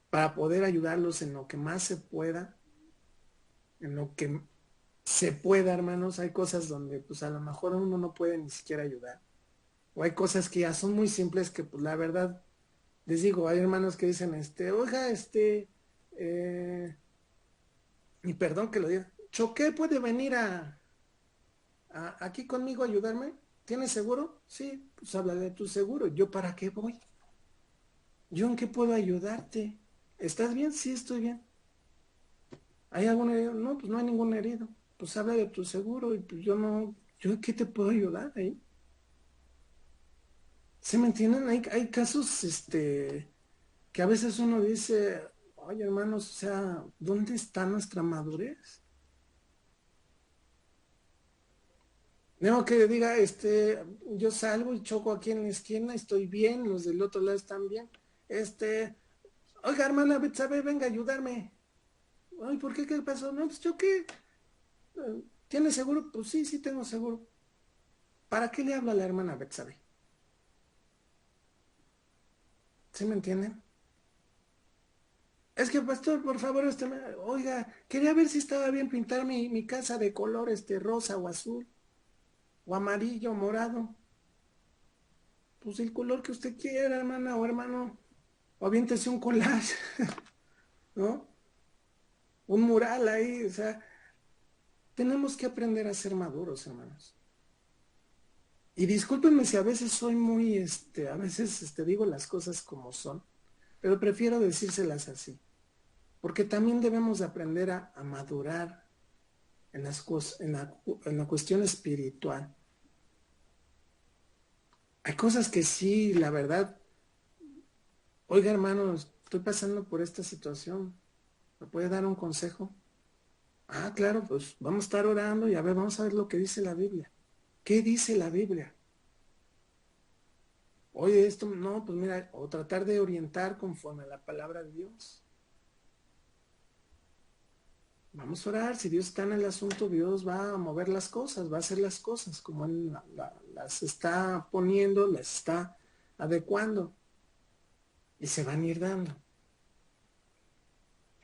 para poder ayudarlos en lo que más se pueda, en lo que se pueda, hermanos. Hay cosas donde pues a lo mejor uno no puede ni siquiera ayudar. O hay cosas que ya son muy simples que pues la verdad, les digo, hay hermanos que dicen, oiga, y perdón que lo diga, Choqué puede venir aquí conmigo a ayudarme. ¿Tienes seguro? Sí, pues habla de tu seguro. ¿Yo para qué voy? ¿Yo en qué puedo ayudarte? ¿Estás bien? Sí, estoy bien. ¿Hay algún herido? No, pues no hay ningún herido. Pues habla de tu seguro y pues yo no, ¿yo en qué te puedo ayudar ahí? ¿Se me entienden? Hay casos, que a veces uno dice, oye hermanos, o sea, ¿dónde está nuestra madurez? No, que diga, yo salgo y choco aquí en la esquina, estoy bien, los del otro lado están bien. Oiga, hermana Betsabe, venga a ayudarme. Ay, ¿por qué? ¿Qué pasó? No, pues yo qué. ¿Tiene seguro? Pues sí, sí tengo seguro. ¿Para qué le habla a la hermana Betsabe? ¿Sí me entienden? Es que, pastor, por favor, oiga, quería ver si estaba bien pintar mi casa de color, rosa o azul, o amarillo, o morado. Pues el color que usted quiera, hermana o hermano. O aviéntese un collage, ¿no? Un mural ahí, o sea, tenemos que aprender a ser maduros, hermanos. Y discúlpenme si a veces soy muy, a veces, digo las cosas como son, pero prefiero decírselas así, porque también debemos de aprender a madurar en la cuestión espiritual. Hay cosas que sí, la verdad, oiga, hermanos, estoy pasando por esta situación, ¿me puede dar un consejo? Ah, claro, pues vamos a estar orando y a ver, vamos a ver lo que dice la Biblia. ¿Qué dice la Biblia? Oye, esto, no, pues mira, o tratar de orientar conforme a la palabra de Dios. Vamos a orar, si Dios está en el asunto, Dios va a mover las cosas, va a hacer las cosas como Él las está poniendo, las está adecuando. y se van a ir dando.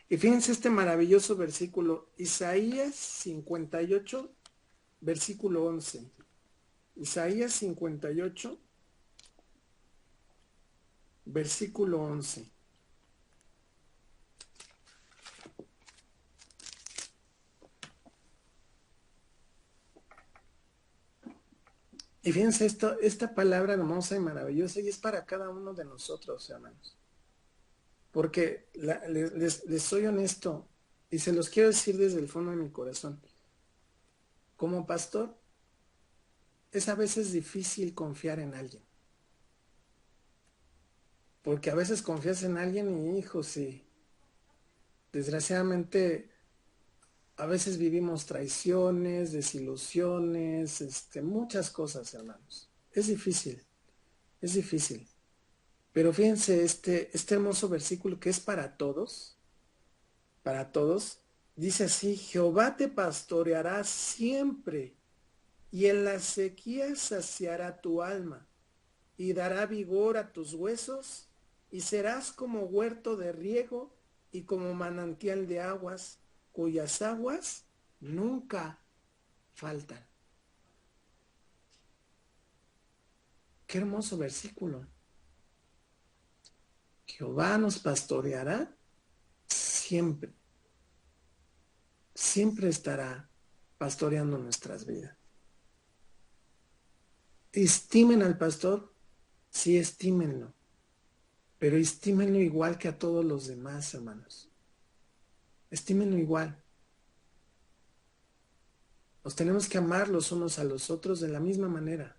Y fíjense este maravilloso versículo, Isaías 58, versículo 11. Isaías 58, versículo 11. Y fíjense esto, esta palabra hermosa y maravillosa, y es para cada uno de nosotros, hermanos. Porque les soy honesto, y se los quiero decir desde el fondo de mi corazón. Como pastor, es a veces difícil confiar en alguien. Porque a veces confías en alguien y, hijo, sí, desgraciadamente, a veces vivimos traiciones, desilusiones, muchas cosas, hermanos. Es difícil, es difícil. Pero fíjense este hermoso versículo que es para todos, dice así, Jehová te pastoreará siempre, y en la sequía saciará tu alma, y dará vigor a tus huesos, y serás como huerto de riego, y como manantial de aguas, cuyas aguas nunca faltan. Qué hermoso versículo. Jehová nos pastoreará siempre. Siempre estará pastoreando nuestras vidas. ¿Estimen al pastor? Sí, estímenlo. Pero estímenlo igual que a todos los demás, hermanos. Estímenlo igual. Nos tenemos que amar los unos a los otros de la misma manera.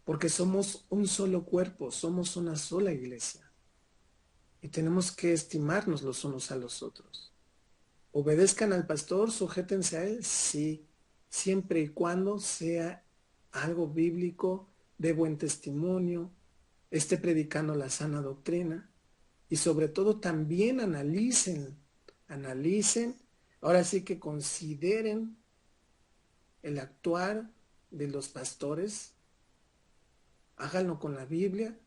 Porque somos un solo cuerpo, somos una sola iglesia. Y tenemos que estimarnos los unos a los otros. Obedezcan al pastor, sujétense a él, sí, siempre y cuando sea algo bíblico, de buen testimonio, esté predicando la sana doctrina, y sobre todo también analicen, ahora sí que consideren el actuar de los pastores, háganlo con la Biblia,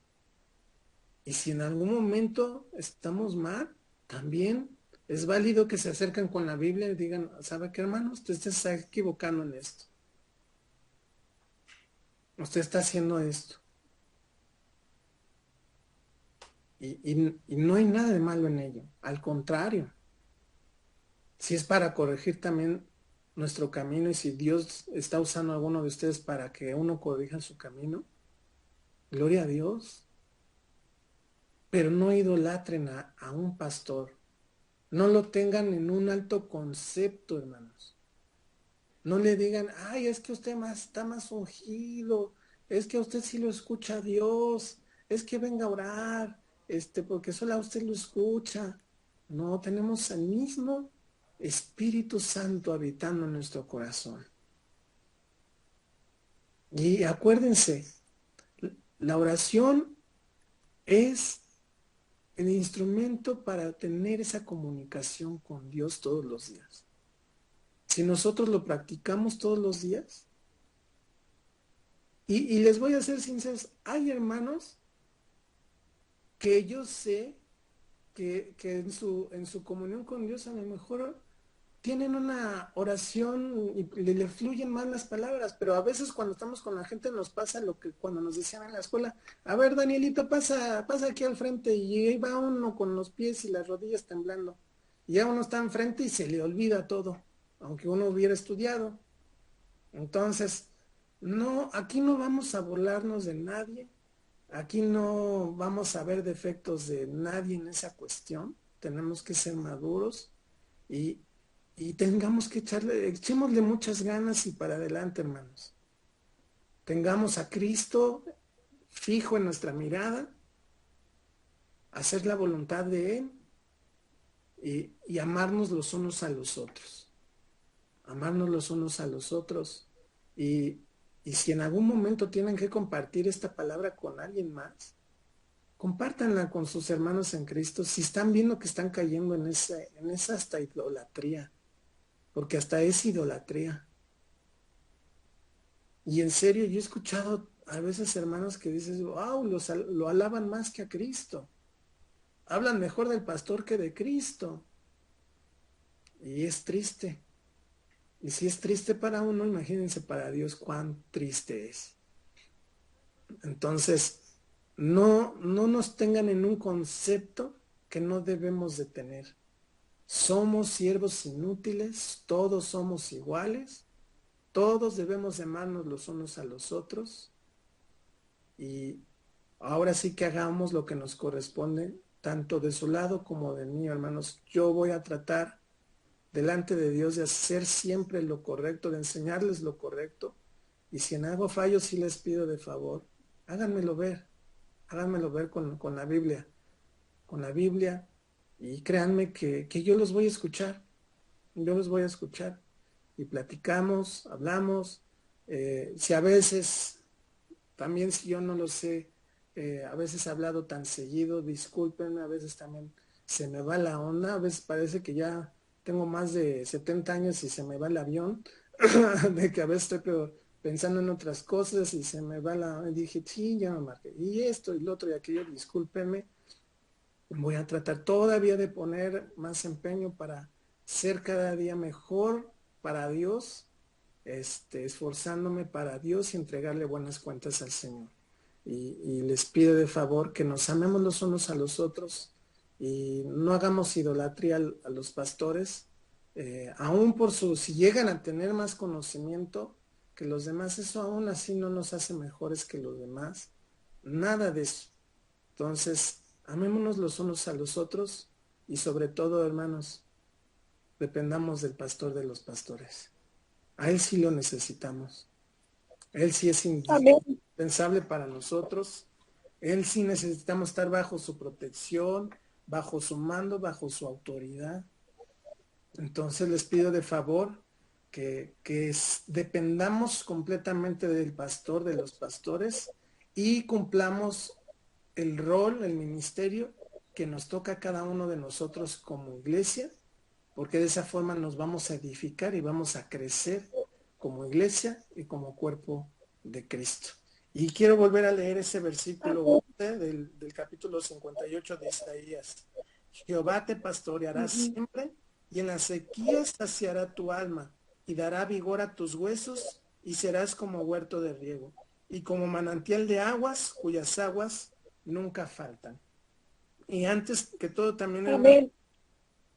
y si en algún momento estamos mal, también es válido que se acerquen con la Biblia y digan, ¿sabe qué, hermano? Usted se está equivocando en esto. Usted está haciendo esto. Y no hay nada de malo en ello. Al contrario, si es para corregir también nuestro camino y si Dios está usando a alguno de ustedes para que uno corrija su camino, gloria a Dios. Pero no idolatren a un pastor. No lo tengan en un alto concepto, hermanos. No le digan, ay, es que usted está más ungido, es que a usted sí lo escucha a Dios, es que venga a orar, porque solo a usted lo escucha. No, tenemos el mismo Espíritu Santo habitando en nuestro corazón. Y acuérdense, la oración es el instrumento para tener esa comunicación con Dios todos los días. Si nosotros lo practicamos todos los días, y les voy a ser sinceros, hay hermanos que yo sé que en su comunión con Dios a lo mejor tienen una oración y le fluyen más las palabras, pero a veces cuando estamos con la gente nos pasa lo que cuando nos decían en la escuela, a ver, Danielito, pasa aquí al frente, y ahí va uno con los pies y las rodillas temblando, y ya uno está enfrente y se le olvida todo, aunque uno hubiera estudiado. Entonces, no, aquí no vamos a burlarnos de nadie, aquí no vamos a ver defectos de nadie en esa cuestión, tenemos que ser maduros y, y tengamos que echémosle muchas ganas y para adelante, hermanos. Tengamos a Cristo fijo en nuestra mirada, hacer la voluntad de Él y amarnos los unos a los otros. Amarnos los unos a los otros. Y si en algún momento tienen que compartir esta palabra con alguien más, compártanla con sus hermanos en Cristo si están viendo que están cayendo en esa hasta idolatría, porque hasta es idolatría. Y en serio, yo he escuchado Hay veces hermanos que dices, wow, lo alaban más que a Cristo. Hablan mejor del pastor que de Cristo. Y es triste. Y si es triste para uno, imagínense para Dios cuán triste es. Entonces, no nos tengan en un concepto que no debemos de tener. Somos siervos inútiles, todos somos iguales, todos debemos de amarnos los unos a los otros y ahora sí que hagamos lo que nos corresponde, tanto de su lado como del mío, hermanos. Yo voy a tratar delante de Dios de hacer siempre lo correcto, de enseñarles lo correcto, y si en algo fallo, sí les pido de favor, háganmelo ver con la Biblia, y créanme que yo los voy a escuchar, y platicamos, hablamos, si a veces, también si yo no lo sé, a veces he hablado tan seguido, discúlpenme, a veces también se me va la onda, a veces parece que ya tengo más de 70 años y se me va el avión, de que a veces estoy pensando en otras cosas y se me va y dije, sí, ya me marqué, y esto y lo otro y aquello, discúlpenme, voy a tratar todavía de poner más empeño para ser cada día mejor para Dios, esforzándome para Dios y entregarle buenas cuentas al Señor. Y les pido de favor que nos amemos los unos a los otros y no hagamos idolatría a los pastores, aún si llegan a tener más conocimiento que los demás, eso aún así no nos hace mejores que los demás, nada de eso. Entonces, amémonos los unos a los otros y sobre todo, hermanos, dependamos del pastor de los pastores. A él sí lo necesitamos. Él sí es Amén. indispensable para nosotros. Él sí necesitamos estar bajo su protección, bajo su mando, bajo su autoridad. Entonces les pido de favor que dependamos completamente del pastor, de los pastores, y cumplamos el rol, el ministerio que nos toca a cada uno de nosotros como iglesia, porque de esa forma nos vamos a edificar y vamos a crecer como iglesia y como cuerpo de Cristo. Y quiero volver a leer ese versículo del capítulo 58 de Isaías. Jehová te pastoreará siempre y en la sequía saciará tu alma y dará vigor a tus huesos y serás como huerto de riego y como manantial de aguas cuyas aguas nunca faltan. Y antes que todo también, hermano,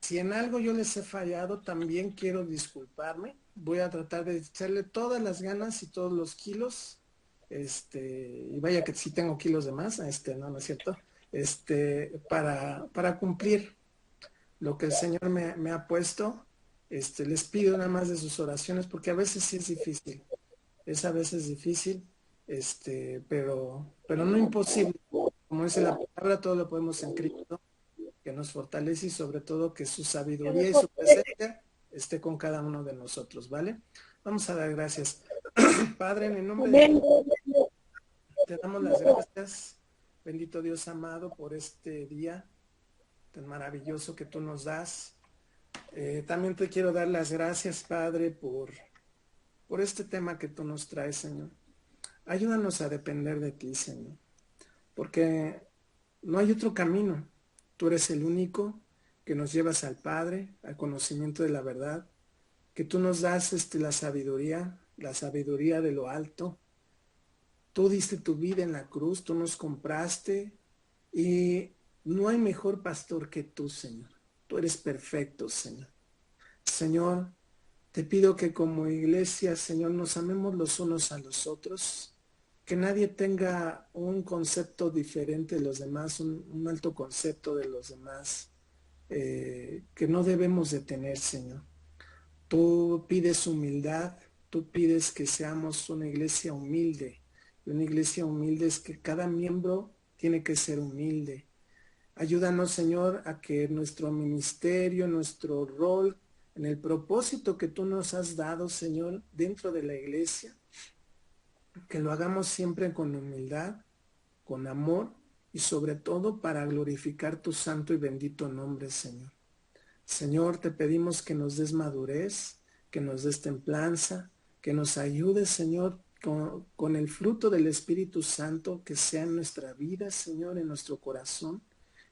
si en algo yo les he fallado, también quiero disculparme. Voy a tratar de echarle todas las ganas y todos los kilos. Y vaya que sí tengo kilos de más, no es cierto. Para cumplir lo que el Señor me ha puesto. Les pido nada más de sus oraciones, porque a veces sí es difícil. Es a veces difícil, pero no imposible. Como dice la palabra, todo lo podemos en Cristo, que nos fortalece, y sobre todo que su sabiduría y su presencia esté con cada uno de nosotros, ¿vale? Vamos a dar gracias. Padre, en el nombre de Dios, te damos las gracias, bendito Dios amado, por este día tan maravilloso que tú nos das. También te quiero dar las gracias, Padre, por este tema que tú nos traes, Señor. Ayúdanos a depender de ti, Señor, porque no hay otro camino. Tú eres el único que nos llevas al Padre, al conocimiento de la verdad, que tú nos das la sabiduría de lo alto. Tú diste tu vida en la cruz, tú nos compraste y no hay mejor pastor que tú, Señor. Tú eres perfecto, Señor. Señor, te pido que como iglesia, Señor, nos amemos los unos a los otros, que nadie tenga un concepto diferente de los demás, un alto concepto de los demás, que no debemos de tener, Señor. Tú pides humildad, tú pides que seamos una iglesia humilde. Y una iglesia humilde es que cada miembro tiene que ser humilde. Ayúdanos, Señor, a que nuestro ministerio, nuestro rol, en el propósito que tú nos has dado, Señor, dentro de la iglesia, que lo hagamos siempre con humildad, con amor y sobre todo para glorificar tu santo y bendito nombre, Señor. Señor, te pedimos que nos des madurez, que nos des templanza, que nos ayudes, Señor, con el fruto del Espíritu Santo que sea en nuestra vida, Señor, en nuestro corazón,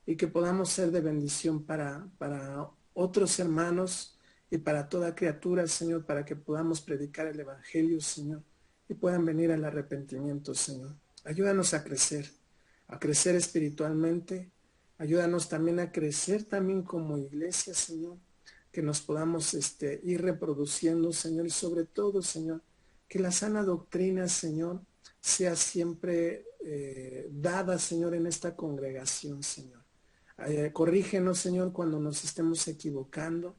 y que podamos ser de bendición para otros hermanos y para toda criatura, Señor, para que podamos predicar el Evangelio, Señor, y puedan venir al arrepentimiento, Señor. Ayúdanos a crecer espiritualmente. Ayúdanos también a crecer también como iglesia, Señor, que nos podamos ir reproduciendo, Señor, y sobre todo, Señor, que la sana doctrina, Señor, sea siempre dada, Señor, en esta congregación, Señor. Corrígenos, Señor, cuando nos estemos equivocando.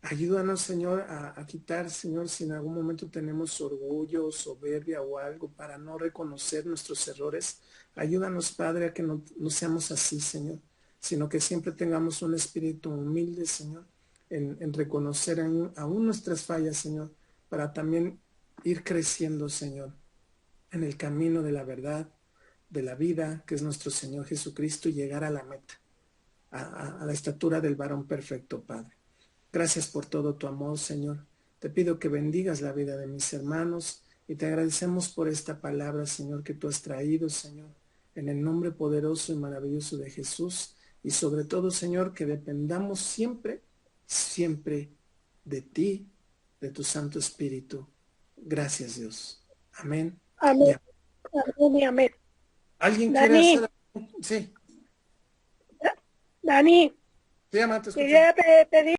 Ayúdanos, Señor, a quitar, Señor, si en algún momento tenemos orgullo, soberbia o algo para no reconocer nuestros errores. Ayúdanos, Padre, a que no seamos así, Señor, sino que siempre tengamos un espíritu humilde, Señor, en reconocer aún nuestras fallas, Señor, para también ir creciendo, Señor, en el camino de la verdad, de la vida, que es nuestro Señor Jesucristo, y llegar a la meta, a la estatura del varón perfecto, Padre. Gracias por todo tu amor, Señor. Te pido que bendigas la vida de mis hermanos y te agradecemos por esta palabra, Señor, que tú has traído, Señor, en el nombre poderoso y maravilloso de Jesús. Y sobre todo, Señor, que dependamos siempre, siempre de ti, de tu Santo Espíritu. Gracias, Dios. Amén. Amén. Amén y amén. ¿Alguien Dani. quiere hacer? Sí. Dani, Sí, amado, te escucho. quería pedir